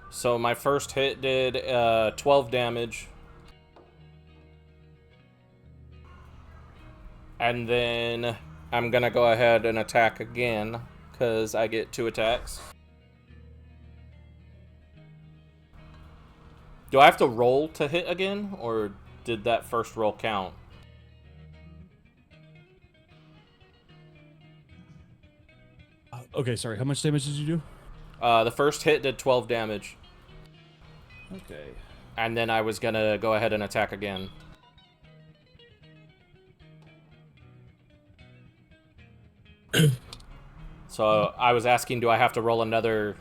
So my first hit did 12 damage. And then I'm gonna go ahead and attack again, because I get 2 attacks. Do I have to roll to hit again, or did that first roll count? Okay, sorry. How much damage did you do? The first hit did 12 damage. Okay. And then I was gonna go ahead and attack again. So I was asking, do I have to roll another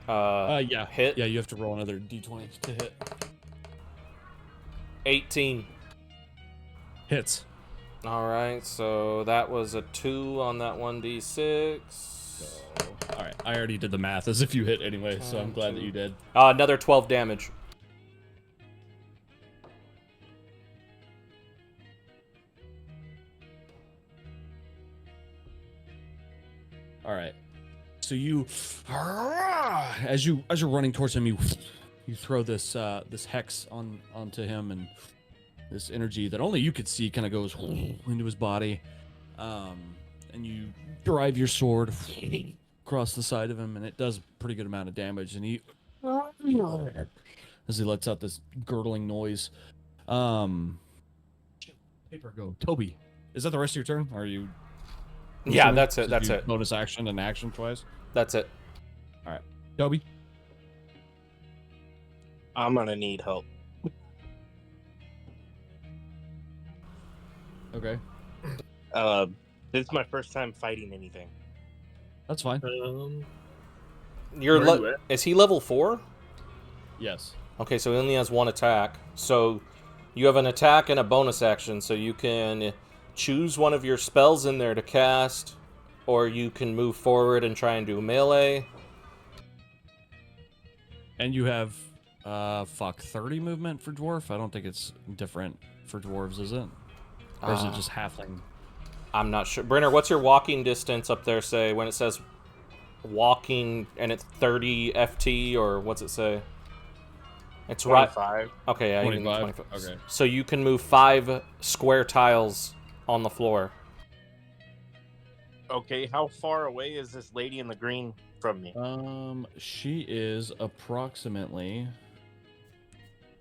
Yeah. hit? Yeah, you have to roll another d20 to hit. 18. Hits. Alright, so that was a 2 on that 1d6. So, all right. I already did the math as if you hit anyway, so I'm glad that you did. Another 12 damage. All right. So you, as you're running towards him, you throw this this hex onto him, and this energy that only you could see kind of goes into his body, and you drive your sword across the side of him, and it does a pretty good amount of damage. And he, as he lets out this gurgling noise, paper go. Toby, is that the rest of your turn? Or are you? Yeah, that's it. Did That's you it. Bonus action and action twice. That's it. All right, Toby. I'm gonna need help. Okay, This is my first time fighting anything. that's fine. You're Where are you at? Is he level 4? Yes. Okay, so he only has 1 attack. So you have an attack and a bonus action, so you can choose one of your spells in there to cast, or you can move forward and try and do melee. And you have 30 movement for dwarf. I don't think it's different for dwarves, is it? Or is it just halfling? I'm not sure. Brenner, what's your walking distance up there say when it says walking and it's 30 FT, or what's it say? It's right. 25. Okay, yeah, 25? 25. Okay. So you can move 5 square tiles on the floor. Okay, how far away is this lady in the green from me? She is approximately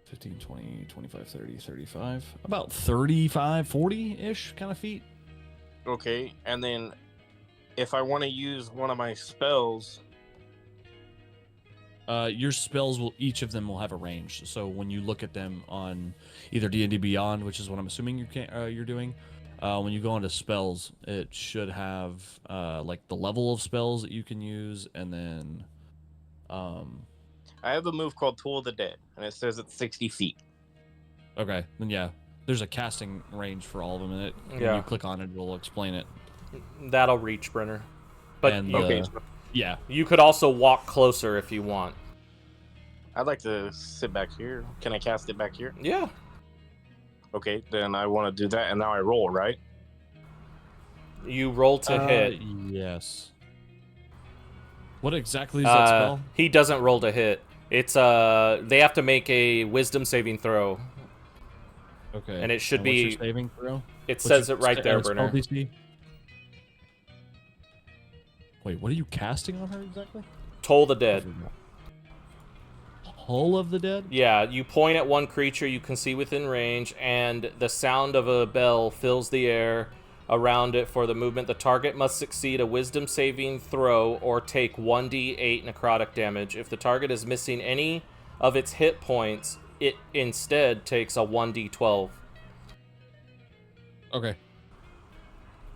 15, 20, 25, 30, 35, about 35, 40-ish kind of feet. Okay, and then if I want to use one of my spells, Your spells each of them will have a range. So when you look at them on either D&D Beyond, which is what I'm assuming you're doing, when you go into spells, it should have like the level of spells that you can use, and then I have a move called Tool of the Dead, and it says it's 60 feet. okay, then yeah, there's a casting range for all of them, and when Yeah. you click on it, it'll explain it. That'll reach, Brenner. But And, Okay, yeah, you could also walk closer if you want. I'd like to sit back here. Can I cast it back here? Yeah. Okay, then I want to do that, and now I roll, right? You roll to hit. Yes. What exactly is that spell? He doesn't roll to hit. It's they have to make a wisdom saving throw. Okay. And it should what's your be. saving throw? It says it right there, spell Brenner. DC? Wait, what are you casting on her exactly? Toll the Dead. Hull of the Dead? Yeah, you point at one creature you can see within range, and the sound of a bell fills the air around it for the movement. The target must succeed a wisdom saving throw or take 1d8 necrotic damage. If the target is missing any of its hit points, it instead takes a 1d12. Okay.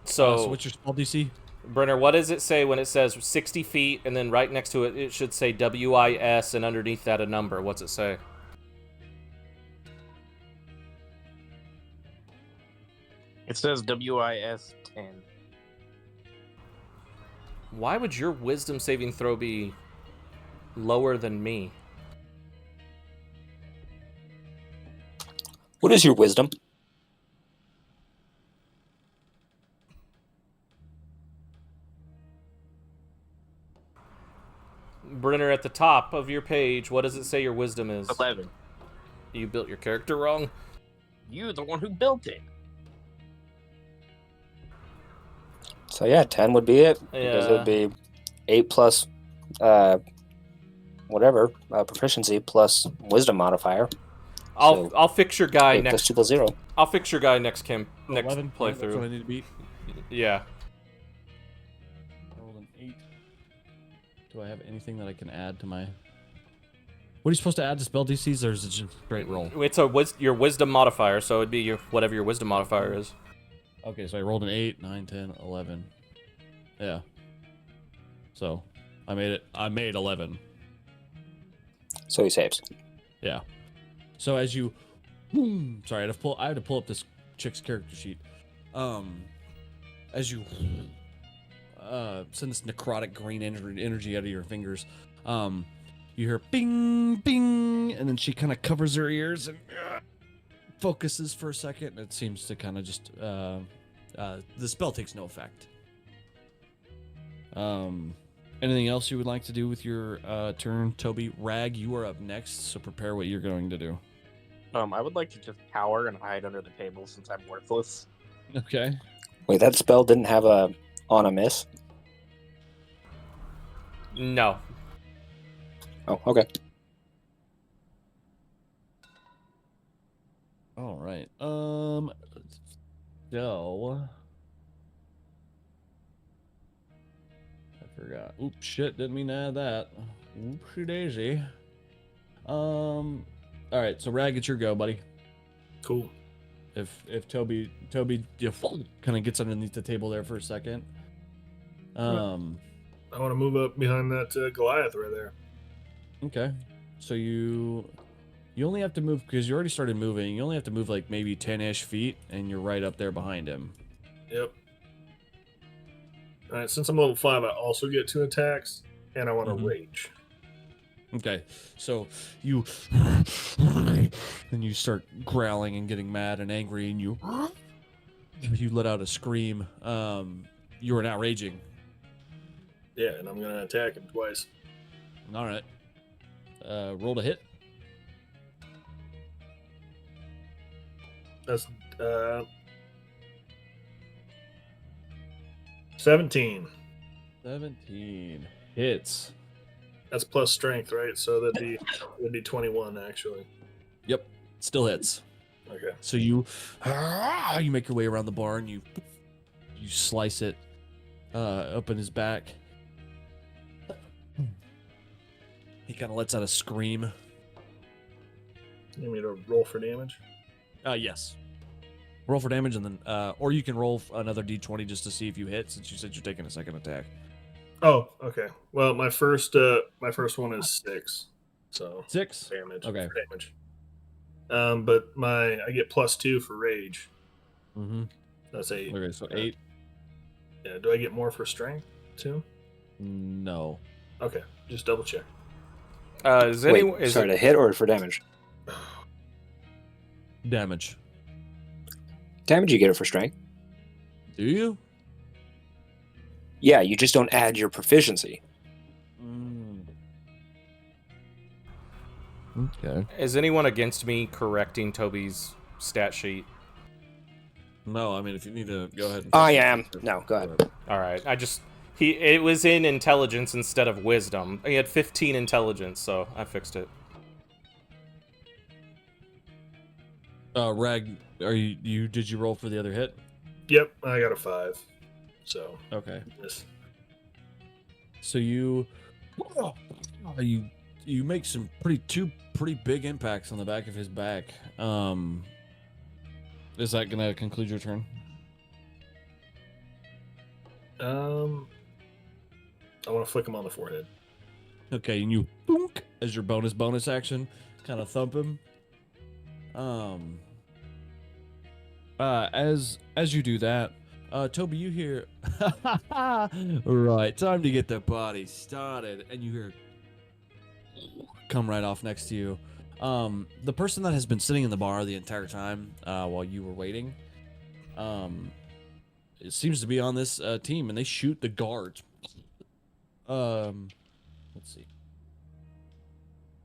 So what's your spell DC? Brenner, what does it say when it says 60 feet, and then right next to it, it should say WIS, and underneath that a number? What's it say? It says WIS 10. Why would your wisdom saving throw be lower than me? What is your wisdom? Brenner, at the top of your page, what does it say your wisdom is? 11. You built your character wrong? You're the one who built it. So yeah, 10 would be it. Because it Yeah. would be 8 plus proficiency plus wisdom modifier. I'll fix your guy 8 plus next. 2 plus 0. I'll fix your guy next 11. That's what I playthrough. need to beat. Yeah. I rolled an 8. Do I have anything that I can add to my... What are you supposed to add to spell DCs, or is it just straight roll? It's your wisdom modifier, so it'd be your whatever your wisdom modifier is. Okay, so I rolled an 8, 9, 10, 11. Yeah. So, I made 11. So he saves. Yeah. So as you... Sorry, I had to pull up this chick's character sheet. As you send this necrotic green energy out of your fingers, you hear bing, bing, and then she kind of covers her ears and focuses for a second, and it seems to kind of just... the spell takes no effect. Anything else you would like to do with your turn, Toby? Rag, you are up next, so prepare what you're going to do. I would like to just cower and hide under the table since I'm worthless. Okay. Wait, that spell didn't have a on a miss? No. Oh, okay. All right. So I forgot. Oops, shit, didn't mean to add that. Oopsie daisy. All right, so Rag, it's your go, buddy. Cool. If Toby kind of gets underneath the table there for a second. I want to move up behind that Goliath right there. Okay. So you only have to move, because you already started moving. You only have to move like maybe 10-ish feet, and you're right up there behind him. Yep. All right, since I'm level 5, I also get 2 attacks, and I want to rage. Okay, so you and you start growling and getting mad and angry, and you let out a scream. You are now raging. Yeah, and I'm going to attack him twice. All right. Roll to hit. That's 17. 17 hits. That's plus strength, right? So that'd be 21 actually. Yep, still hits. Okay. So you make your way around the barn. You slice it up in his back. He kind of lets out a scream. You need me to roll for damage? Yes. Roll for damage, and then, or you can roll another d20 just to see if you hit, since you said you're taking a second attack. Oh, okay. Well, my first one is 6, so 6 damage. Okay. For damage. But I get +2 for rage. Mm-hmm. That's 8. Okay, so 8. Yeah. Do I get more for strength too? No. Okay, just double check. Sorry, to hit or for damage? Damage. Damage you get it for strength. Do you? Yeah, you just don't add your proficiency. Okay. Is anyone against me correcting Toby's stat sheet. No, I mean if you need to go ahead. And I am. No, go ahead. All right, it was in intelligence instead of wisdom. He had 15 intelligence, so I fixed it. Rag, did you roll for the other hit? Yep, I got a 5. So Okay. yes. So you make some two pretty big impacts on the back of his back. Is that gonna conclude your turn? I want to flick him on the forehead. Okay, and you boonk as your bonus action, kind of thump him. As you do that, Toby, you hear, right, time to get the party started, and you hear come right off next to you. The person that has been sitting in the bar the entire time while you were waiting, it seems to be on this team, and they shoot the guards. Let's see.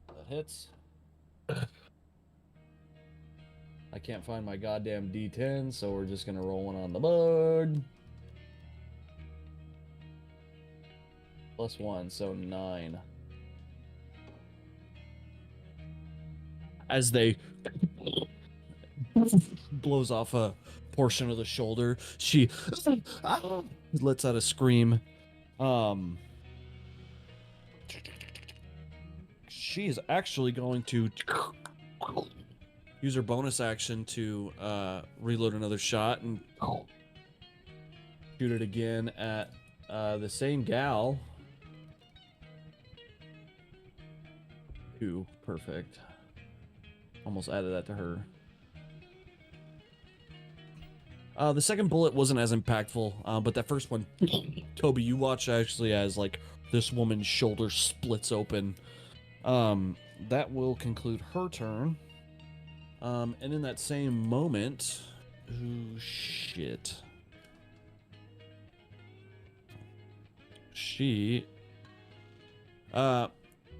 That hits. I can't find my goddamn D10, so we're just gonna roll one on the board. +1, so 9. As they blows off a portion of the shoulder, she lets out a scream. She is actually going to use her bonus action to reload another shot and shoot it again at the same gal. 2, perfect. Almost added that to her. The second bullet wasn't as impactful, but that first one, Toby, you watch actually as like this woman's shoulder splits open. That will conclude her turn. And in that same moment, oh shit. She,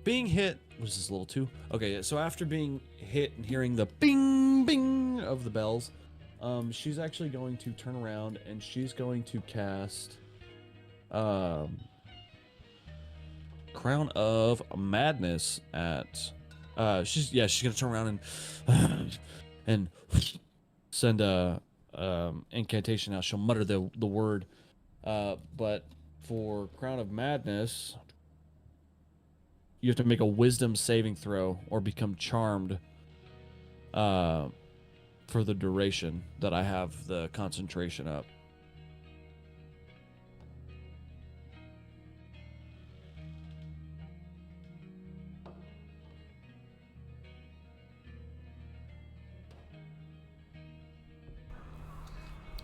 being hit, was this a little too? Okay, so after being hit and hearing the bing bing of the bells, she's actually going to turn around and she's going to cast, Crown of Madness at, she's gonna turn around and send a incantation out. She'll mutter the word, but for Crown of Madness, you have to make a Wisdom saving throw or become charmed, for the duration that I have the concentration up.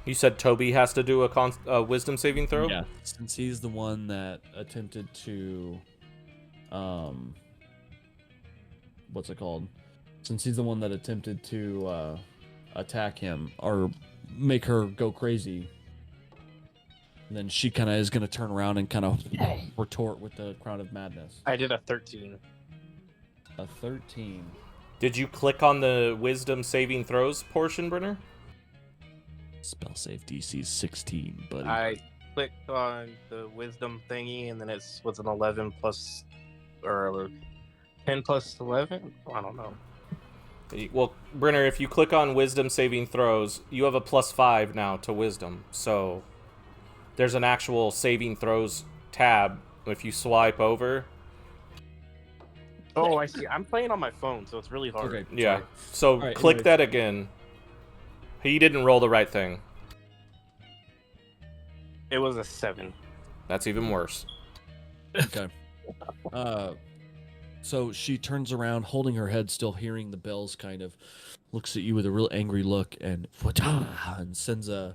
You said Toby has to do a wisdom saving throw? Yeah, since he's the one that attempted to, what's it called? Since he's the one that attempted to attack him or make her go crazy, then she kind of is going to turn around and kind of retort with the Crown of Madness. I did a 13. A 13. Did you click on the wisdom saving throws portion, Brenner? Spell save DC 16, buddy. I clicked on the wisdom thingy, and then it was an 11 plus, or 10 plus 11. I don't know. Well, Brenner, if you click on wisdom saving throws, you have a +5 now to wisdom. So there's an actual saving throws tab. If you swipe over. Oh, I see. I'm playing on my phone, so it's really hard. Okay. Yeah. So right, click anyways. that again. He didn't roll the right thing. It was a 7. That's even worse. Okay. So she turns around, holding her head, still hearing the bells, kind of looks at you with a real angry look and sends a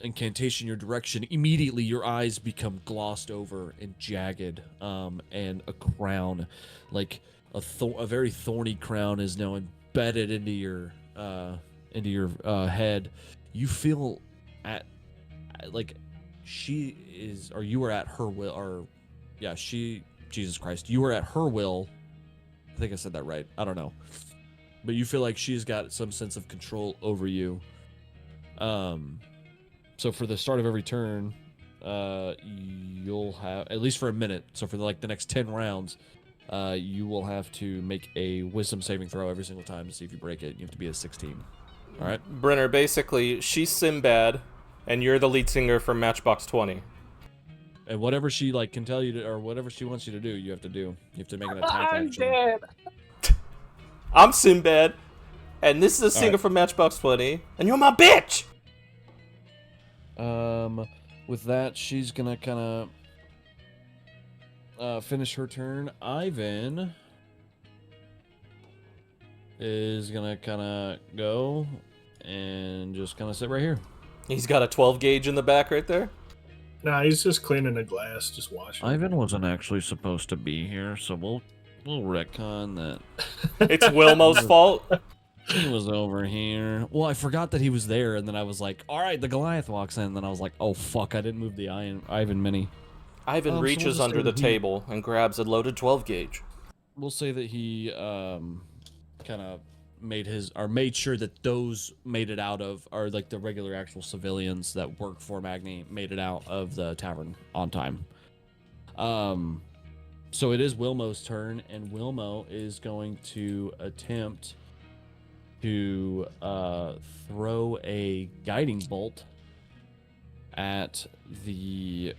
incantation your direction. Immediately, your eyes become glossed over and jagged, and a crown, like a very thorny crown, is now embedded into your head. You feel like she is, or you are at her will, or yeah, she. Jesus Christ, you were at her will. I think I said that right. I don't know. but you feel like she's got some sense of control over you. So for the start of every turn, you'll have, at least for a minute, so for the next 10 rounds, you will have to make a wisdom saving throw every single time to see if you break it. You have to be a 16. All right? Brenner, basically, she's Sinbad, and you're the lead singer from Matchbox 20. And whatever she can tell you to, or whatever she wants you to do, you have to do. You have to make an attack I'm action. dead. I'm Sinbad, and this is a singer from Matchbox 20, and you're my bitch! With that, she's gonna kind of finish her turn. Ivan is gonna kind of go and just kind of sit right here. He's got a 12 gauge in the back right there. Nah, he's just cleaning a glass, just watching. Ivan wasn't actually supposed to be here, so we'll retcon that. It's Wilmo's fault. He was over here. Well, I forgot that he was there, and then I was like, all right, the Goliath walks in, and then I was like, oh, fuck, I didn't move the Ivan mini. Ivan So we'll reaches just say under the that table and grabs a loaded 12 gauge. We'll say that he kind of made sure that those made it out of, or the regular actual civilians that work for Magni made it out of the tavern on time. So it is Wilmo's turn, and Wilmo is going to attempt to throw a guiding bolt at the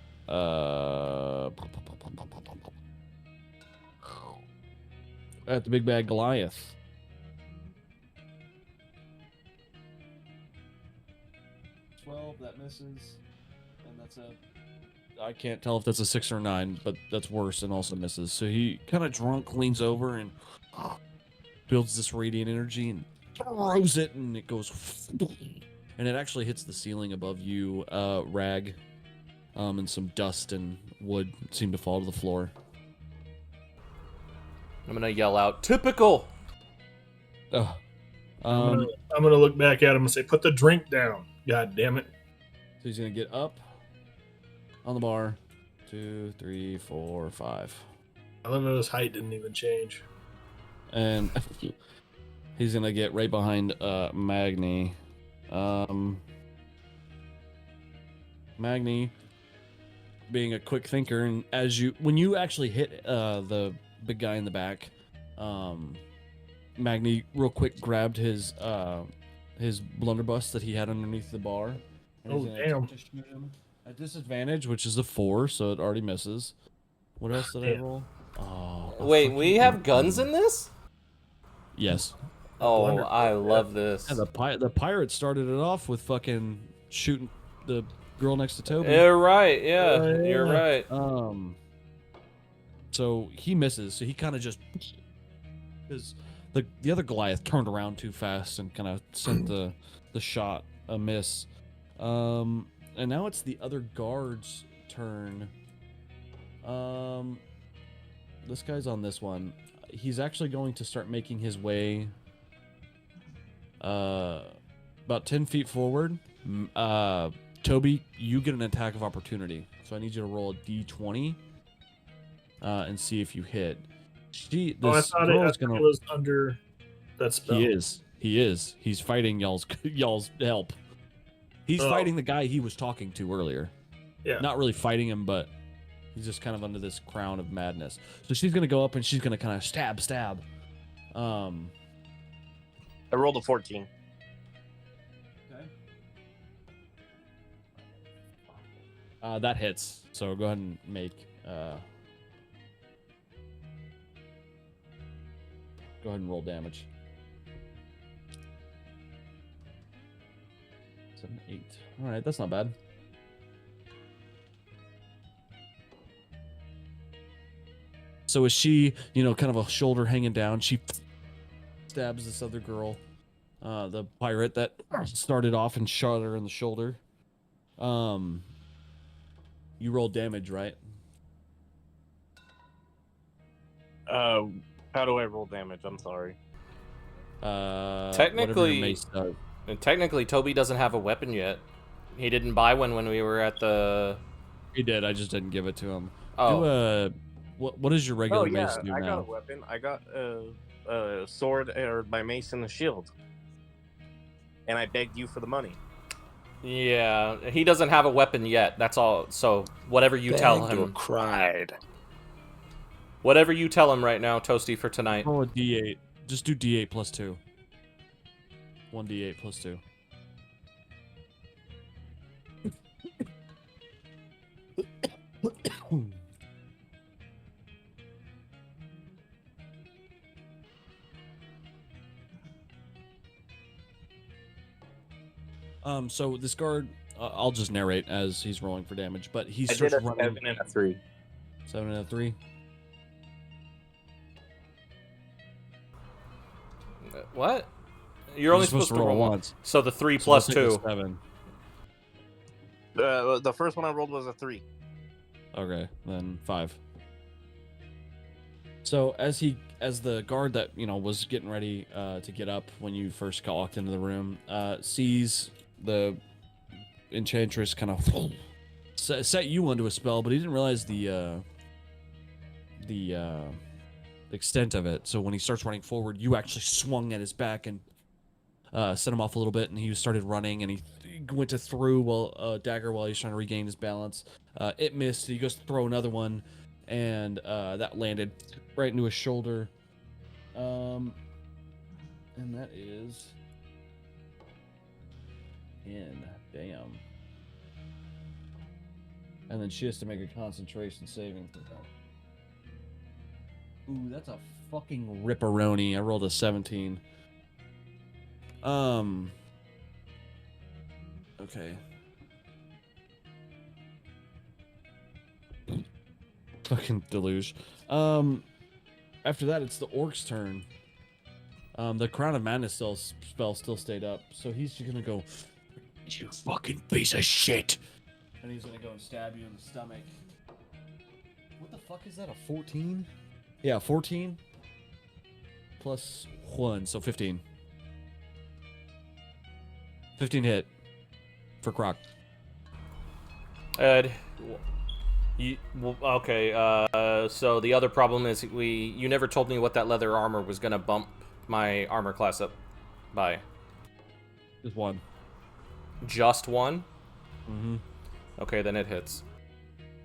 big bad Goliath. That misses, and that's I can't tell if that's a 6 or 9, but that's worse and also misses. So he kind of drunk leans over and builds this radiant energy and throws it, and it goes, and it actually hits the ceiling above you, Rag, and some dust and wood seem to fall to the floor. I'm gonna yell out, typical! Ugh. I'm gonna look back at him and say, "Put the drink down." God damn it! So he's gonna get up on the bar. 2, 3, 4, 5. I love that his height didn't even change. And he's gonna get right behind Magni. Magni, being a quick thinker, and when you actually hit the big guy in the back, Magni real quick grabbed his blunderbuss that he had underneath the bar. And Oh, he's gonna damn. attempt to shoot him at disadvantage, which is a 4, so it already misses. What else did I Damn. roll? Oh, Wait, we have guns in this? Yes. Oh, Wonderful. I love this. Yeah, the pirate started it off with fucking shooting the girl next to Toby. You're right, yeah, Oh, yeah. you're right. So he misses. So he kind of just, because the other Goliath turned around too fast and kind of sent the shot a miss. And now it's the other guard's turn. This guy's on this one. He's actually going to start making his way about 10 feet forward. Toby, you get an attack of opportunity. So I need you to roll a d20 and see if you hit. I thought it was under that spell. He is. He's fighting y'all's help. He's fighting the guy he was talking to earlier. Yeah. Not really fighting him, but he's just kind of under this crown of madness. So she's gonna go up and she's gonna kind of stab. I rolled a 14. Okay. That hits. So go ahead and make. Go ahead and roll damage. 7, 8. All right, that's not bad. So is she, kind of a shoulder hanging down, she stabs this other girl, the pirate that started off and shot her in the shoulder. You roll damage, right? How do I roll damage? I'm sorry. Technically, Toby doesn't have a weapon yet. He didn't buy one when we were at the... He did, I just didn't give it to him. Oh. Do what does your regular mace do I now? got a weapon. I got sword or my mace and a shield, and I begged you for the money. Yeah, he doesn't have a weapon yet. That's all. So whatever you tell Begged or him, cried. whatever you tell him right now, Toasty, for tonight. Roll a D8. Just do D8 plus 2. 1D8 plus 2. So this guard, I'll just narrate as he's rolling for damage, but he I starts did a running. 7 and a 3. 7 and a 3. What? You're only supposed to roll once. So the 3 So plus let's take 2. the 7. The first one I rolled was a 3. Okay, then 5. So as the guard that was getting ready to get up when you first walked into the room, sees the enchantress kind of set you onto a spell, but he didn't realize the extent of it. So when he starts running forward, you actually swung at his back and set him off a little bit, and he started running, and he went to throw dagger while he's trying to regain his balance. It missed. He goes to throw another one, and that landed right into his shoulder. And that is in. Damn. And then she has to make a concentration saving throw. Ooh, that's a fucking ripperoni. I rolled a 17. Okay. Fucking deluge. After that, it's the orc's turn. The Crown of Madness spell still stayed up, so he's just gonna go, "You fucking piece of shit," and he's gonna go and stab you in the stomach. What the fuck is that? A 14? Yeah, 14 plus 1, so 15. 15 hit for Croc. Ed, okay. So the other problem is you never told me what that leather armor was gonna bump my armor class up by. Just 1. Just 1? Mm-hmm. Okay, then it hits.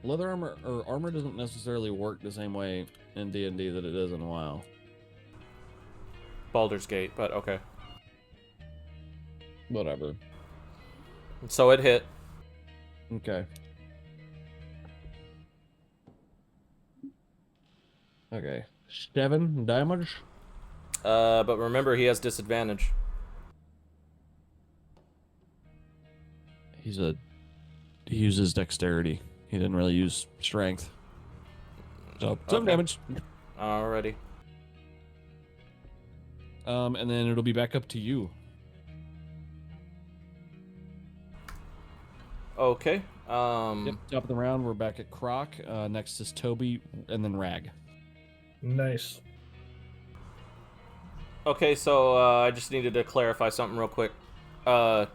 Leather armor or armor doesn't necessarily work the same way in D&D that it does in WoW. Baldur's Gate, but okay. Whatever. So it hit. Okay. Okay. 7 damage. But remember, he has disadvantage. He uses dexterity. He didn't really use strength. So 7 damage. Alrighty. And then it'll be back up to you. Okay. Yep, top of the round, we're back at Croc. Next is Toby, and then Rag. Nice. Okay, so I just needed to clarify something real quick. The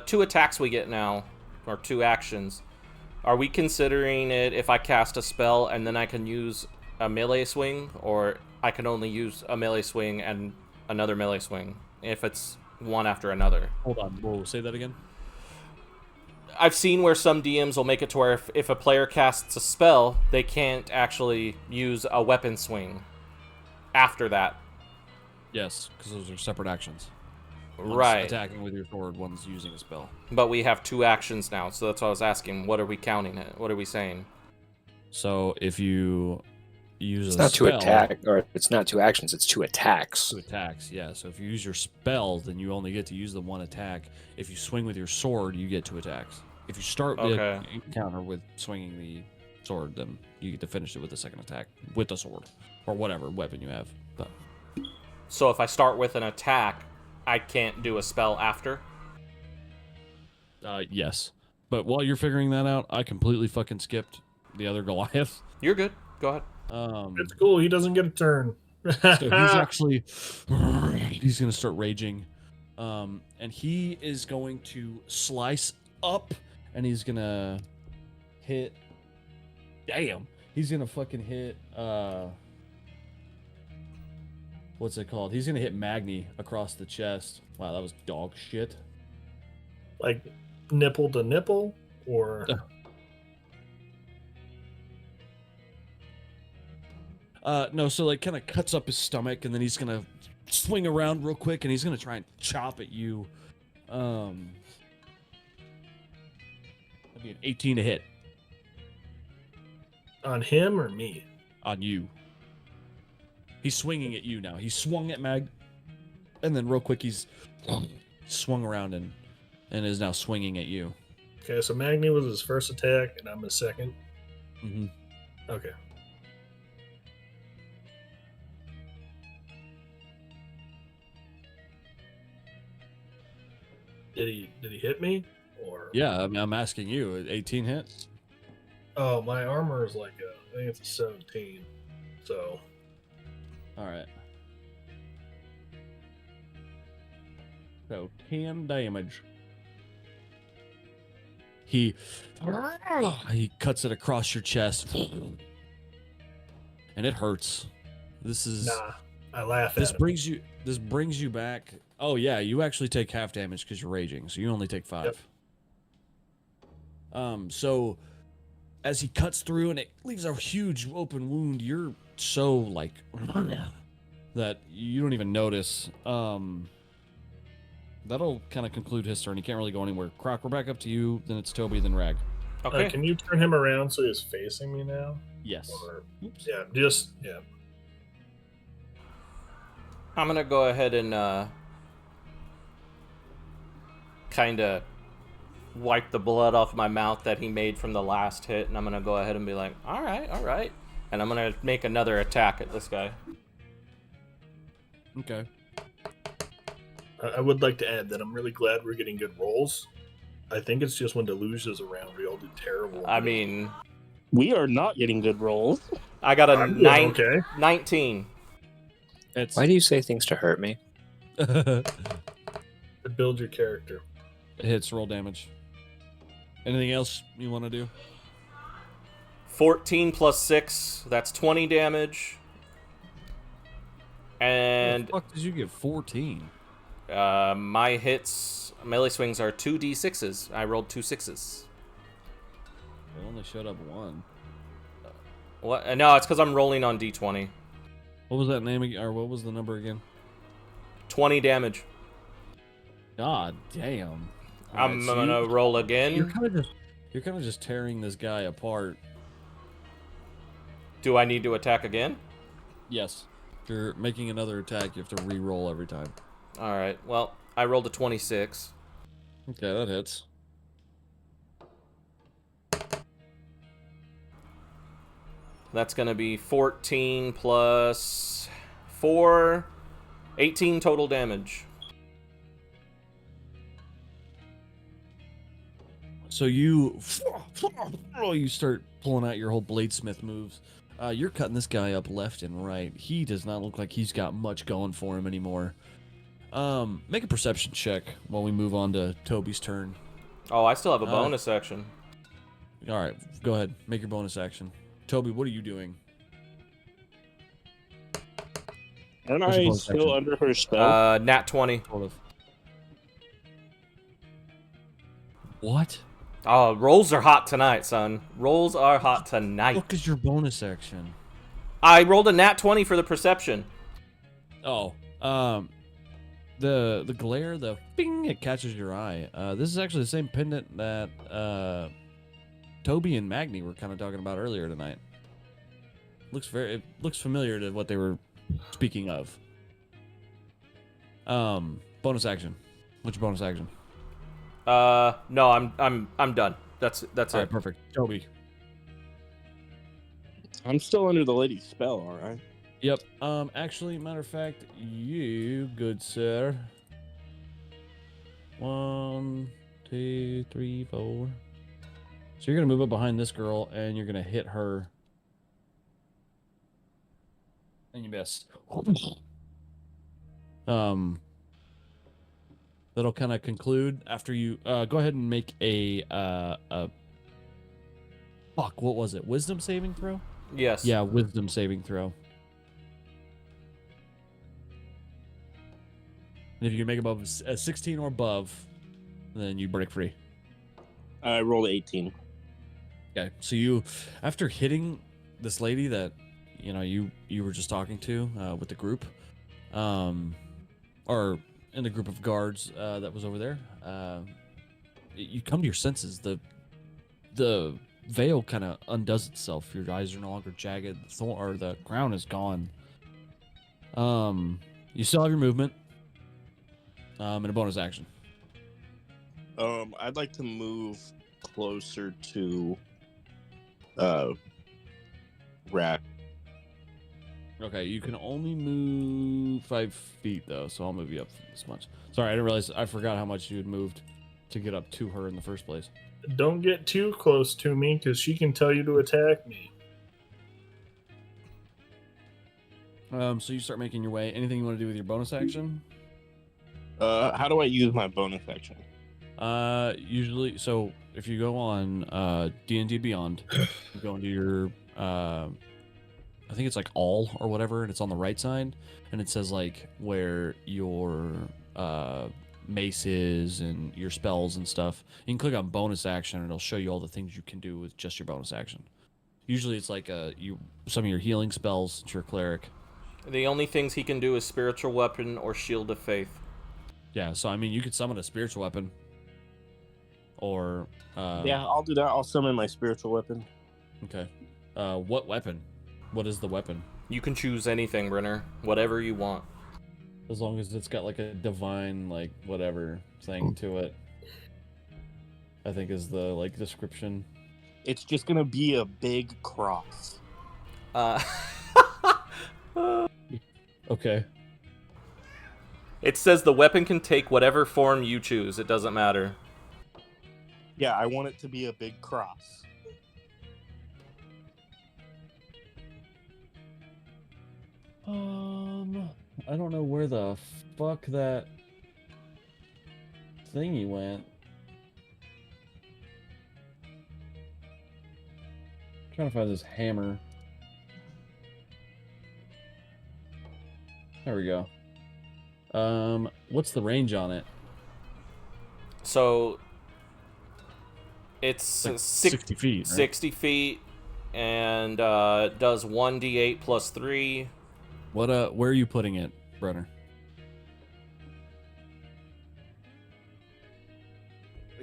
2 attacks we get now, or 2 actions, are we considering it if I cast a spell and then I can use a melee swing, or I can only use a melee swing and another melee swing if it's one after another? Hold on, whoa, say that again? I've seen where some DMs will make it to where if a player casts a spell, they can't actually use a weapon swing after that. Yes, because those are separate actions. One's Right. attacking with your sword, one's using a spell. But we have 2 actions now, so that's why I was asking. What are we counting it? What are we saying? So if you use It's a not spell, 2 attack, or it's not 2 actions. It's 2 attacks. 2 attacks, yeah. So if you use your spell, then you only get to use the 1 attack. If you swing with your sword, you get 2 attacks. If you start the encounter with swinging the sword, then you get to finish it with the 2nd attack with the sword or whatever weapon you have. But So if I start with an attack, I can't do a spell after? yes. But while you're figuring that out, I completely fucking skipped the other Goliath. You're good. Go ahead. It's cool. He doesn't get a turn. So he's actually he's gonna start raging, and he is going to slice up, and he's gonna hit. Damn, he's gonna fucking hit what's it called? He's gonna hit Magni across the chest. Wow, that was dog shit. Like nipple to nipple, or No, so like kind of cuts up his stomach, and then he's gonna swing around real quick, and he's gonna try and chop at you. That'd be an 18 to hit on him or me? on you. He's swinging at you now. He swung at Mag, and then real quick he's swung around and is now swinging at you. Okay, so Magni was his first attack, and I'm his second. Mm-hmm. Okay. Did he hit me? Or Yeah, I mean, I'm asking you. 18 hit? oh, my armor is like I think it's a 17. So All right. So 10 damage. He cuts it across your chest, and it hurts. This is nah, I laugh this at him. brings you back. Oh yeah, you actually take half damage because you're raging, so you only take 5. Yep. So as he cuts through and it leaves a huge open wound, you're so like that you don't even notice. That'll kind of conclude his turn. He can't really go anywhere. Croc, we're back up to you. Then it's Toby, then Rag. Okay. Can you turn him around so he's facing me now? Yes. Or, Oops. yeah. I'm gonna go ahead and kind of wipe the blood off my mouth that he made from the last hit, and I'm gonna go ahead and be like, all right, and I'm gonna make another attack at this guy. Okay. I would like to add that I'm really glad we're getting good rolls. I think it's just when Deluge is around, we all do terrible. I mean, We are not getting good rolls. I got a I'm doing okay. 19. It's Why do you say things to hurt me? To build your character. hits roll damage. Anything else you want to do? 14 plus 6, that's 20 damage. And How the fuck did you get 14? my hits, melee swings are 2d6s. I rolled 2 6s. It only showed up 1. What? No, it's because I'm rolling on d20. What was that name again? Or what was the number again? 20 damage. God damn. I'm Alright, so gonna roll again. you're kind of just tearing this guy apart. Do I need to attack again? Yes. If you're making another attack, you have to re-roll every time. Alright, well, I rolled a 26. Okay, that hits. That's gonna be 14 plus 4, 18 total damage. So you start pulling out your whole bladesmith moves. You're cutting this guy up left and right. He does not look like he's got much going for him anymore. Make a perception check while we move on to Toby's turn. Oh, I still have a bonus action. All right, go ahead. Make your bonus action. Toby, what are you doing? Aren't What's your I bonus still action? under her spell? Nat 20. Sort of. What? Oh, rolls are hot tonight, son. Rolls are hot tonight. What is your bonus action? I rolled a nat 20 for the perception. Oh, the glare, the bing, it catches your eye. This is actually the same pendant that Toby and Magni were kind of talking about earlier tonight. It looks familiar to what they were speaking of. Bonus action. What's your bonus action? No, I'm done. That's All it. right, perfect. Toby. I'm still under the lady's spell, all right? Yep. Actually, matter of fact, you, good sir. 1, 2, 3, 4. So you're gonna move up behind this girl, and you're gonna hit her. And you miss. That'll kind of conclude after you go ahead and make a fuck. What was it? Wisdom saving throw? Yes. Yeah, wisdom saving throw. And if you make above a 16 or above, then you break free. I rolled 18. Okay, so you, after hitting this lady that you were just talking to with the group, or in the group of guards that was over there, you come to your senses. The veil kind of undoes itself. Your eyes are no longer jagged. The crown is gone. You still have your movement. And a bonus action. I'd like to move closer to Rat. Okay, you can only move 5 feet though, so I'll move you up this much. Sorry, I didn't realize. I forgot how much you had moved to get up to her in the first place. Don't get too close to me, because she can tell you to attack me. So you start making your way. Anything you want to do with your bonus action? How do I use my bonus action? Usually, so if you go on D&D Beyond, you go into your I think it's like all or whatever, and it's on the right side, and it says like where your mace is and your spells and stuff. You can click on bonus action, and it'll show you all the things you can do with just your bonus action. Usually, it's like some of your healing spells to your cleric. The only things he can do is spiritual weapon or shield of faith. Yeah, so I mean, you could summon a spiritual weapon, or Yeah, I'll do that. I'll summon my spiritual weapon. Okay. What weapon? What is the weapon? You can choose anything, Brenner. Whatever you want. As long as it's got like a divine, like whatever thing to it. I think is the like description. It's just gonna be a big cross. Okay. It says the weapon can take whatever form you choose. It doesn't matter. Yeah, I want it to be a big cross. I don't know where the fuck that thingy went. Trying to find this hammer. There we go. What's the range on it? So it's Like 60 feet. Right? 60 feet, and does 1d8 plus 3. What? Where are you putting it, Brenner?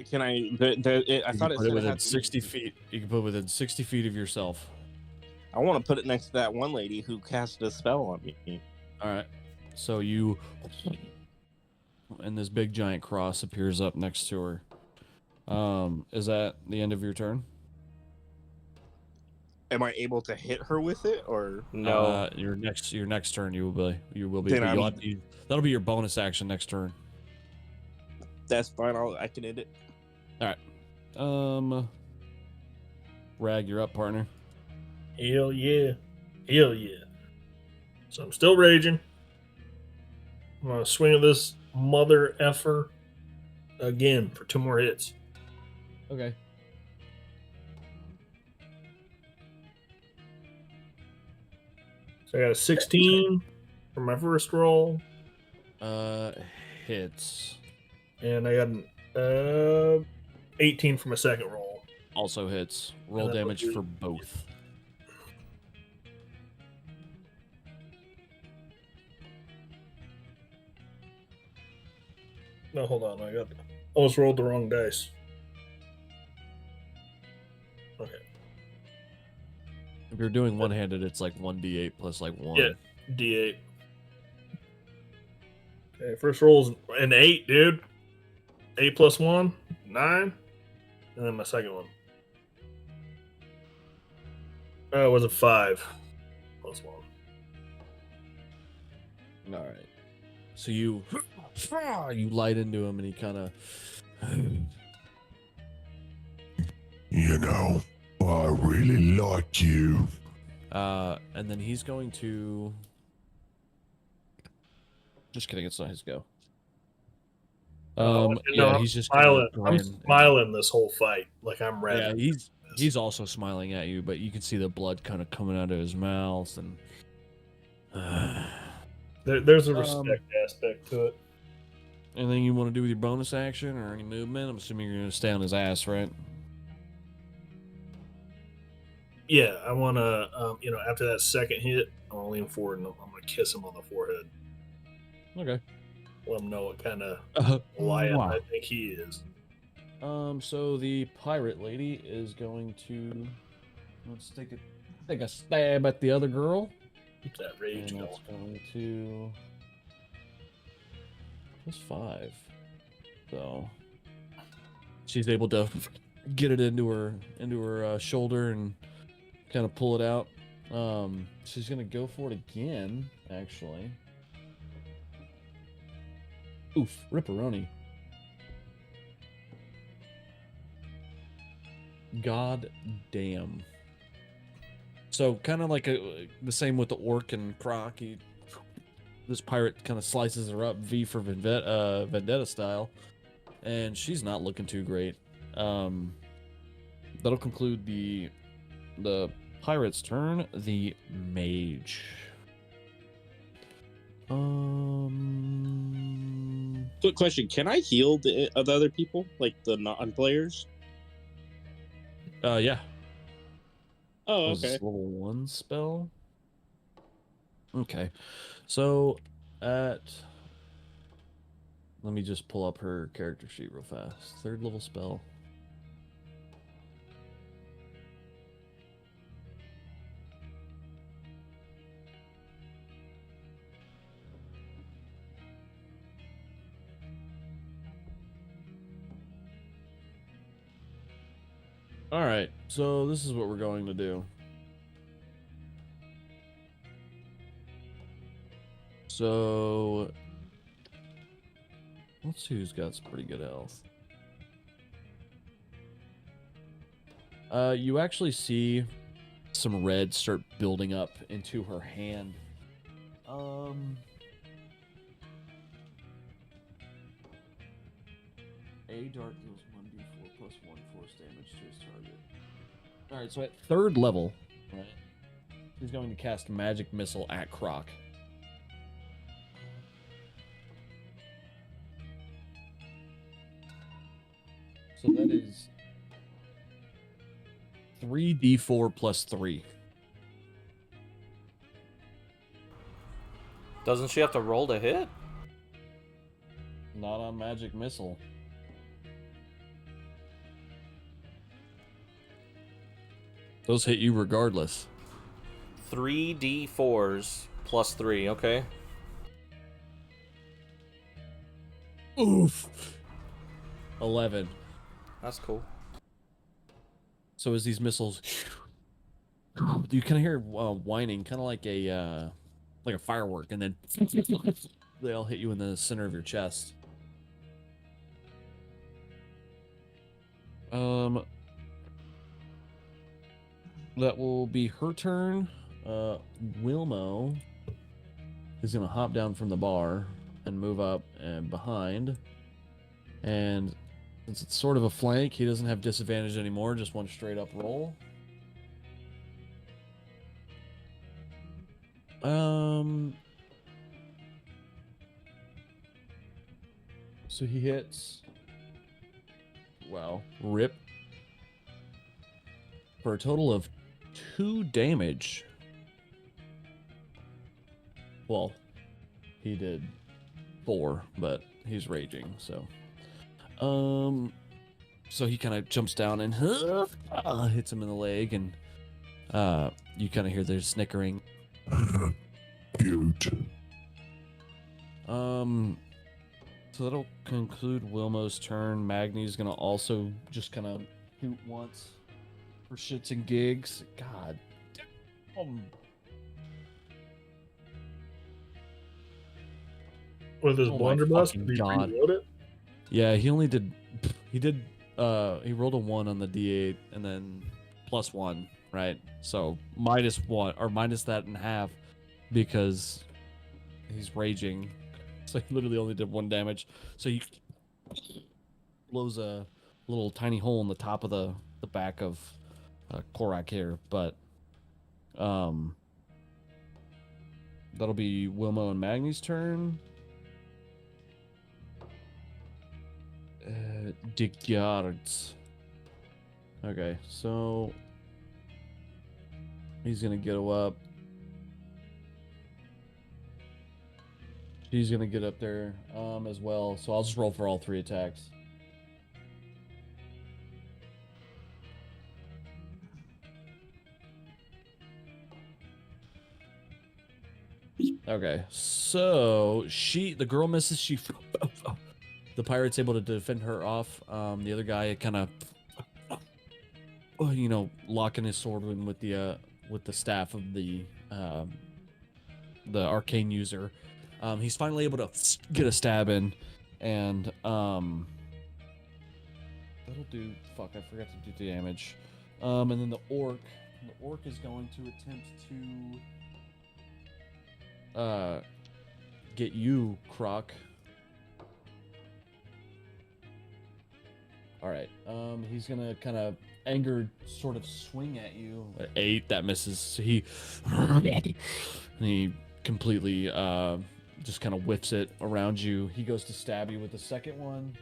Can I? I thought it put said it within had 60 feet. You can put it within 60 feet of yourself. I want to put it next to that one lady who cast a spell on me. All right. So you, and this big giant cross appears up next to her. Is that the end of your turn? Am I able to hit her with it, or No. Your next turn you will be. Then But you'll have to, that'll be your bonus action next turn. that's fine? I can hit it. Rag, you're up, partner. Hell yeah. Hell yeah. So I'm still raging. I'm going to swing at this mother effer again for 2 more hits. Okay. So I got a 16 for my first roll, Hits. and I got an 18 for my second roll. Also hits. Roll And that damage would be- for both. No, hold on. I almost rolled the wrong dice. Okay. If you're doing one-handed, it's like 1d8 plus like 1. Yeah. D8. Okay, first roll's an 8, dude. 8 plus 1, 9. And then my second one. It was a 5 plus 1. All right. So you light into him, and he kind of. You know, I really like you. And then he's going to. Just kidding. It's not his go. I'm he's just smiling. gonna I'm grin. smiling this whole fight like I'm Yeah, ready. he's also smiling at you, but you can see the blood kind of coming out of his mouth, and There's a respect aspect to it. Anything you want to do with your bonus action or any movement? I'm assuming you're going to stay on his ass, right? Yeah, I want to, after that second hit, I'm going to lean forward and I'm going to kiss him on the forehead. Okay. Let him know what kind of Lion I think he is. So the pirate lady is going to let's take a stab at the other girl. Keep that rage And going. that's going to +5. So she's able to get it into her shoulder and kind of pull it out. She's gonna go for it again, actually. Oof, ripperoni. God damn. So kind of like the same with the orc and Croc. This pirate kind of slices her up, V for Vendetta style, and she's not looking too great. That'll conclude the pirate's turn. The mage. Quick question: can I heal the other people, like the non-players? Yeah. Oh, Was this okay. level 1 spell? Okay. So let me just pull up her character sheet real fast. 3rd level spell. All right. So this is what we're going to do. So let's see who's got some pretty good health. You actually see some red start building up into her hand. A dart deals 1d4 plus 1 force damage to his target. Alright, so at 3rd level, right, he's going to cast Magic Missile at Croc. So that is 3d4 plus 3. Doesn't she have to roll to hit? Not on Magic Missile. Those hit you regardless. 3d4s plus 3, okay? Oof. 11. That's cool. So as these missiles, you kind of hear whining, kind of like a firework, and then they all hit you in the center of your chest. That will be her turn. Wilmo is gonna hop down from the bar and move up and behind. And since it's sort of a flank, he doesn't have disadvantage anymore, just one straight up roll. So he hits. Wow. Rip. For a total of 2 damage. Well, he did 4, but he's raging, so. So he kind of jumps down and hits him in the leg, and you kind of hear their snickering. Cute. So that'll conclude Wilmo's turn. Magni's gonna also just kind of hoot once for shits and gigs. God damn. With his Oh my blunderbuss, fucking did he God. reload it? Yeah, he rolled a 1 on the D8 and then +1, right? So -1 or minus that in half because he's raging. So he literally only did 1 damage. So he blows a little tiny hole in the top of the back of Korak here, but that'll be Wilmo and Magni's turn. Dickyards. Okay, so he's gonna go up. She's gonna get up there as well. So I'll just roll for all 3 attacks. Okay, so the girl misses. The pirate's able to defend her off. The other guy kind of, locking his sword in with the staff of the arcane user. He's finally able to get a stab in, and that'll do. Fuck, I forgot to do damage. And then the orc is going to attempt to get you, Croc. All right. He's gonna kind of angered sort of swing at you. 8, that misses. So he completely just kind of whiffs it around you. He goes to stab you with the second one.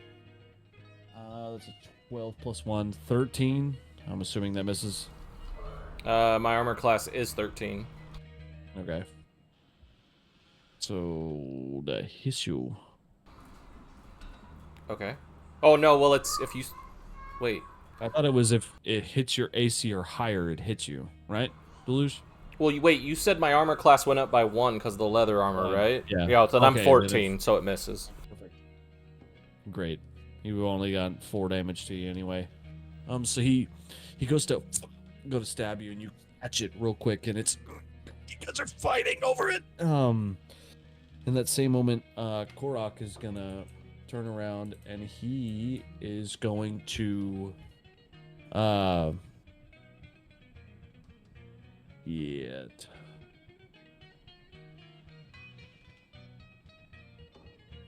That's a 12 plus 1, 13. I'm assuming that misses. My armor class is 13. Okay. So the hit you. Okay. Oh no, well it's if you wait. I thought it was if it hits your AC or higher, it hits you, right, Deluge? Well, you said my armor class went up by 1 because of the leather armor, right? Yeah. Yeah, so Okay, I'm then 14, so it misses. Perfect. Great. You only got 4 damage to you anyway. So he goes to stab you, and you catch it real quick, and it's you guys are fighting over it. In that same moment, Korok is gonna turn around, and he is going to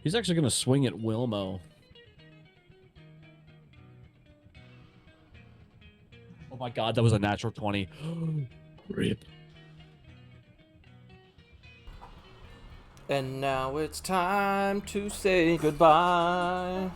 he's actually gonna swing at Wilmo. Oh my god, that was a natural 20. Rip. And now it's time to say goodbye.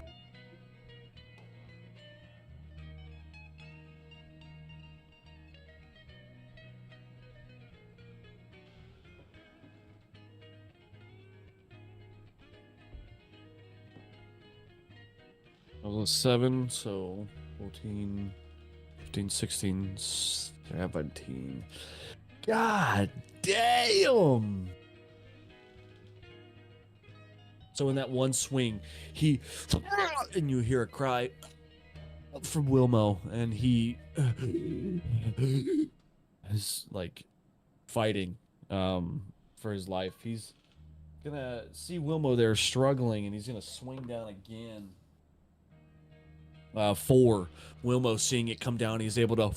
I was 7, so 14, 15, 16, 17. God damn! So in that one swing, and you hear a cry from Wilmo, and he is like fighting for his life. He's gonna see Wilmo there struggling, and he's gonna swing down again. 4. Wilmo, seeing it come down, he's able to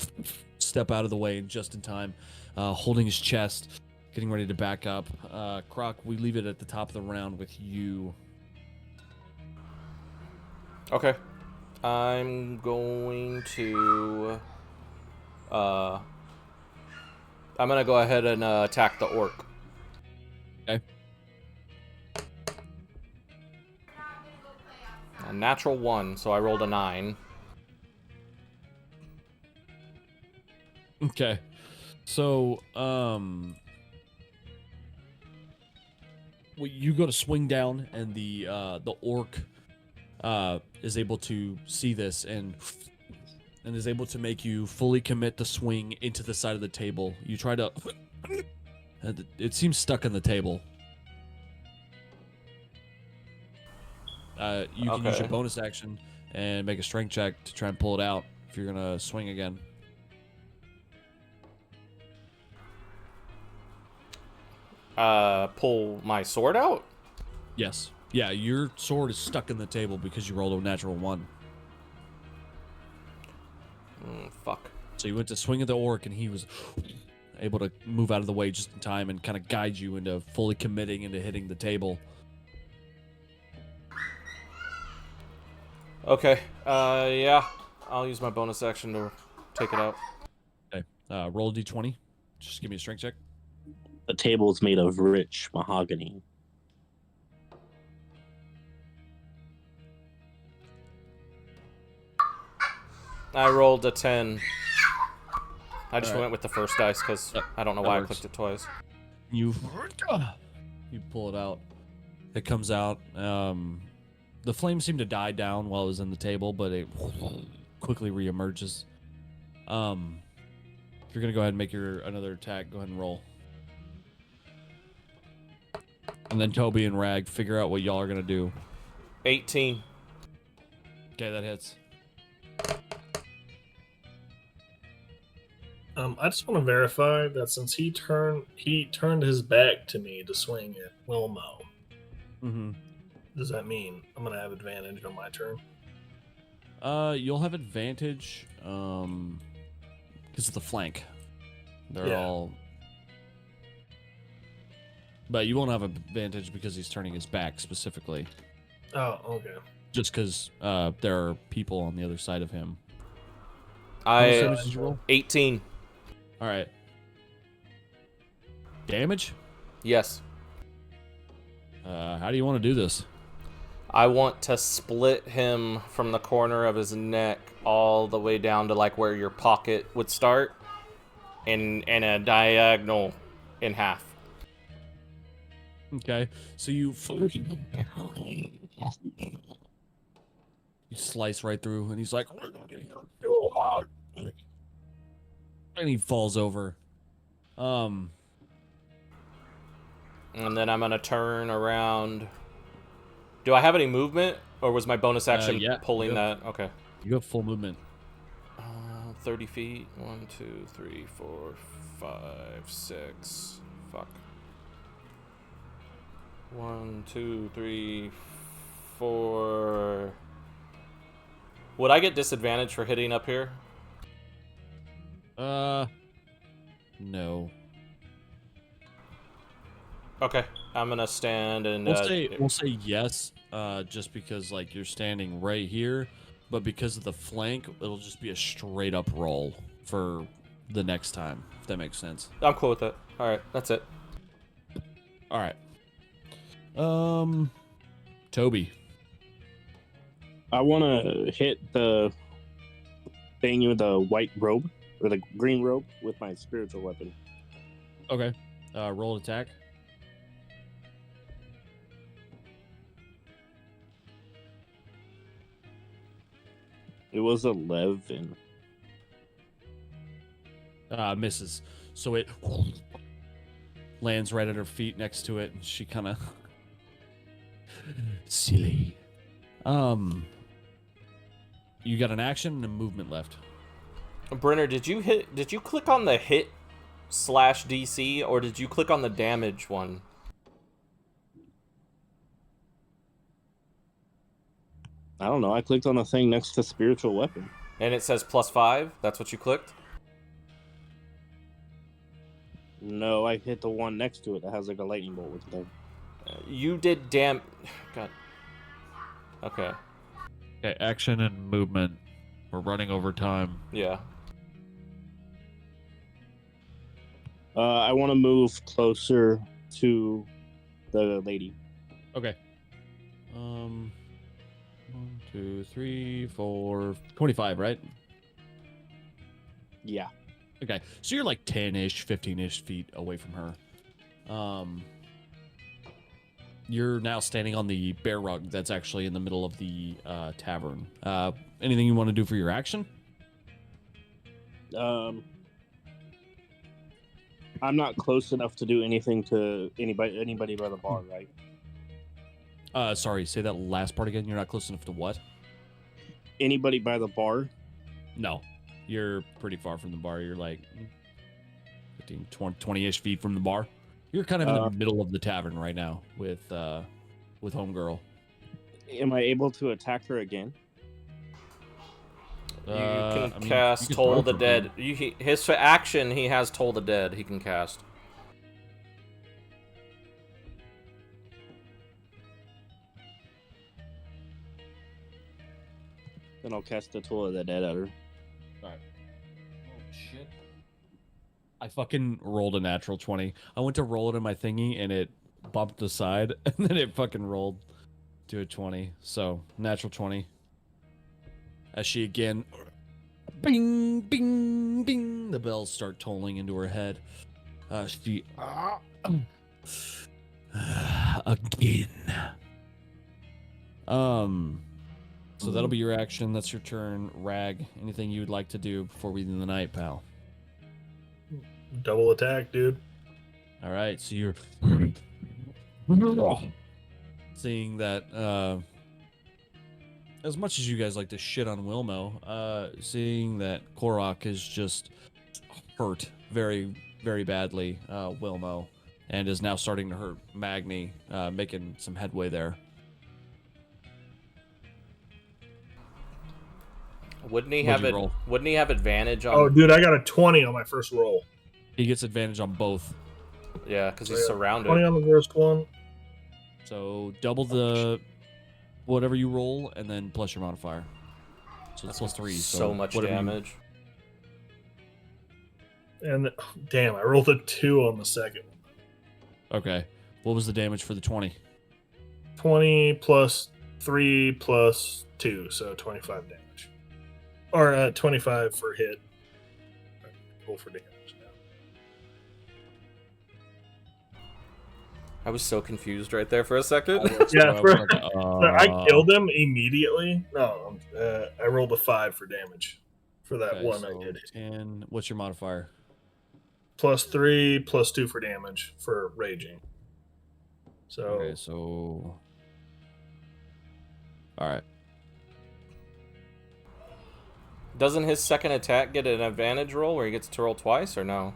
step out of the way just in time, holding his chest, getting ready to back up. Croc, we leave it at the top of the round with you. Okay. I'm going to I'm gonna go ahead and attack the orc. Okay. A natural 1, so I rolled a 9. Okay. So, you go to swing down, and the orc is able to see this and is able to make you fully commit the swing into the side of the table. You try to it seems stuck in the table. You can use your Okay. bonus action and make a strength check to try and pull it out if you're gonna swing again. Pull my sword out? Yes. Yeah, your sword is stuck in the table because you rolled a natural 1. Fuck. So you went to swing at the orc, and he was able to move out of the way just in time and kind of guide you into fully committing into hitting the table. Okay. Yeah. I'll use my bonus action to take it out. Okay. Roll a d20. Just give me a strength check. The table is made of rich mahogany. I rolled a 10. I just All right. went with the first dice because Yep, I don't know that why I works. clicked it twice. You pull it out. It comes out. The flames seem to die down while it was in the table, but it quickly reemerges. If you're gonna go ahead and make another attack, go ahead and roll. And then Toby and Rag figure out what y'all are gonna do. 18. Okay, that hits. I just want to verify that since he turned his back to me to swing at Wilmo. Mm-hmm. Does that mean I'm gonna have advantage on my turn? You'll have advantage, because of the flank. They're Yeah. all. But you won't have advantage because he's turning his back specifically. Oh, okay. Just because there are people on the other side of him. How much I damage did you roll? 18. All right. Damage? Yes. How do you want to do this? I want to split him from the corner of his neck all the way down to like where your pocket would start, in a diagonal in half. Okay, so you slice right through, and he's like, and he falls over. And then I'm gonna turn around. Do I have any movement, or was my bonus action yeah, pulling you that? Okay. You have full movement. 30 feet. 1, 2, 3, 4, 5, 6. Fuck. 1, 2, 3, 4. Would I get disadvantage for hitting up here? No. Okay, I'm gonna stand and We'll say yes, just because like you're standing right here, but because of the flank, it'll just be a straight up roll for the next time, if that makes sense. I'm cool with it. All right, that's it. All right. Toby. I want to hit the thing with the white robe or the green robe with my spiritual weapon. Okay. Roll attack. It was 11. Misses. So it lands right at her feet next to it, and she kind of silly. You got an action and a movement left. Brenner, did you click on the hit / DC, or did you click on the damage one? I don't know. I clicked on a thing next to spiritual weapon. And it says +5. That's what you clicked. No, I hit the one next to it that has like a lightning bolt with thing. You did God. Okay. Okay, action and movement. We're running over time. Yeah. I want to move closer to the lady. Okay. 1, 2, 3, 4, 25, right? Yeah. Okay, so you're like 10-ish, 15-ish feet away from her. You're now standing on the bear rug that's actually in the middle of the tavern. Anything you want to do for your action? I'm not close enough to do anything to anybody by the bar, right? Sorry, say that last part again. You're not close enough to what? Anybody by the bar? No, you're pretty far from the bar. You're like 15, 20-ish feet from the bar. You're kind of in the middle of the tavern right now with Homegirl. Am I able to attack her again? You can I mean, cast you can Toll throw the something. Dead. His action, he has Toll the Dead. He can cast. Then I'll cast the Toll of the Dead at her. Alright. Oh, shit. I fucking rolled a natural 20. I went to roll it in my thingy, and it bumped aside, and then it fucking rolled to a 20. So, natural 20. As she again bing, bing, bing. The bells start tolling into her head. She again. So that'll be your action. That's your turn. Rag, anything you'd like to do before we end the night, pal? Double attack, dude. All right, so you're seeing that as much as you guys like to shit on Wilmo, seeing that Korok is just hurt very, very badly, Wilmo, and is now starting to hurt Magni, making some headway there. Wouldn't he What'd have you roll? Wouldn't he have advantage on? Oh, dude, I got a 20 on my first roll. He gets advantage on both. Yeah, because So he's yeah, surrounded. 20 on the first one. So double the whatever you roll, and then plus your modifier. So it's plus 3. So much whatever you- damage. And damn, I rolled a 2 on the second one. Okay. What was the damage for the 20? 20 plus 3 plus 2, so 25 damage. Or 25 for hit. Roll for damage now. I was so confused right there for a second. Yeah, So I was like, I killed him immediately. No, I rolled a 5 for damage for that okay, one so I did. 10. What's your modifier? Plus 3, plus 2 for damage for raging. So, Okay, so. Alright. Doesn't his second attack get an advantage roll where he gets to roll twice, or no?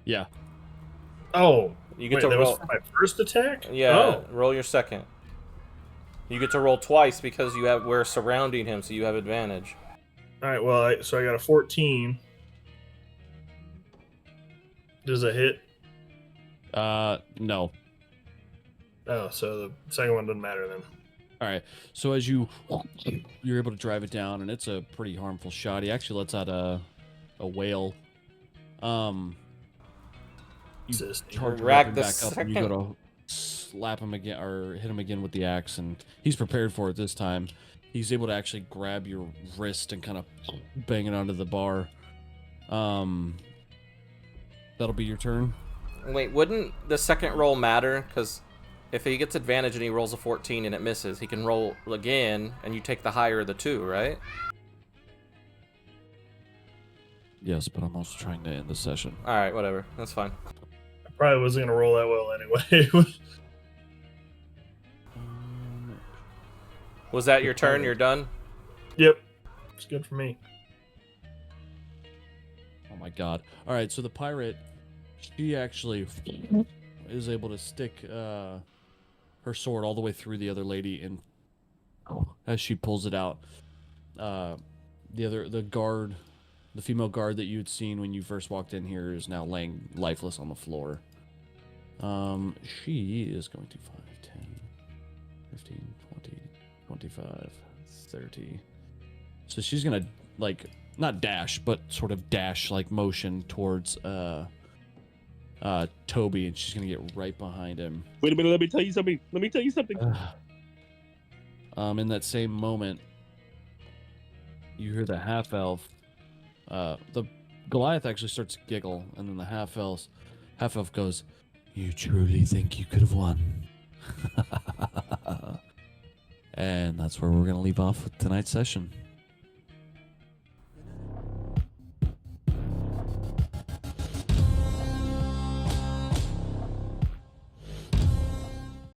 Yeah. oh, You get wait, to that roll. was for my first attack? Yeah, Oh, roll your second. You get to roll twice because we're surrounding him, so you have advantage. all right. Well, so I got a 14. Does it hit? No. Oh, so the second one doesn't matter then. Alright. So as you're able to drive it down, and it's a pretty harmful shot. He actually lets out a wail. You Assist. charge your Rag weapon the back up, and you go to slap him again or hit him again with the axe, and he's prepared for it this time. He's able to actually grab your wrist and kind of bang it onto the bar. That'll be your turn. Wait, wouldn't the second roll matter? Because if he gets advantage and he rolls a 14 and it misses, he can roll again, and you take the higher of the two, right? Yes, but I'm also trying to end the session. All right, whatever. That's fine. I probably wasn't gonna roll that well anyway. Was that your turn? You're done? Yep, it's good for me. Oh my god. Alright, so the pirate, she actually is able to stick her sword all the way through the other lady, and as she pulls it out, the guard, the female guard that you had seen when you first walked in here, is now laying lifeless on the floor. She is going to 5, 10, 15, 20, 25, 30. So she's gonna, like, not dash, but sort of dash like motion towards Toby, and she's gonna get right behind him. Wait a minute, let me tell you something. In that same moment, you hear the half elf. The Goliath actually starts to giggle, and then the half elf goes, "You truly think you could have won?" And that's where we're gonna leave off with tonight's session.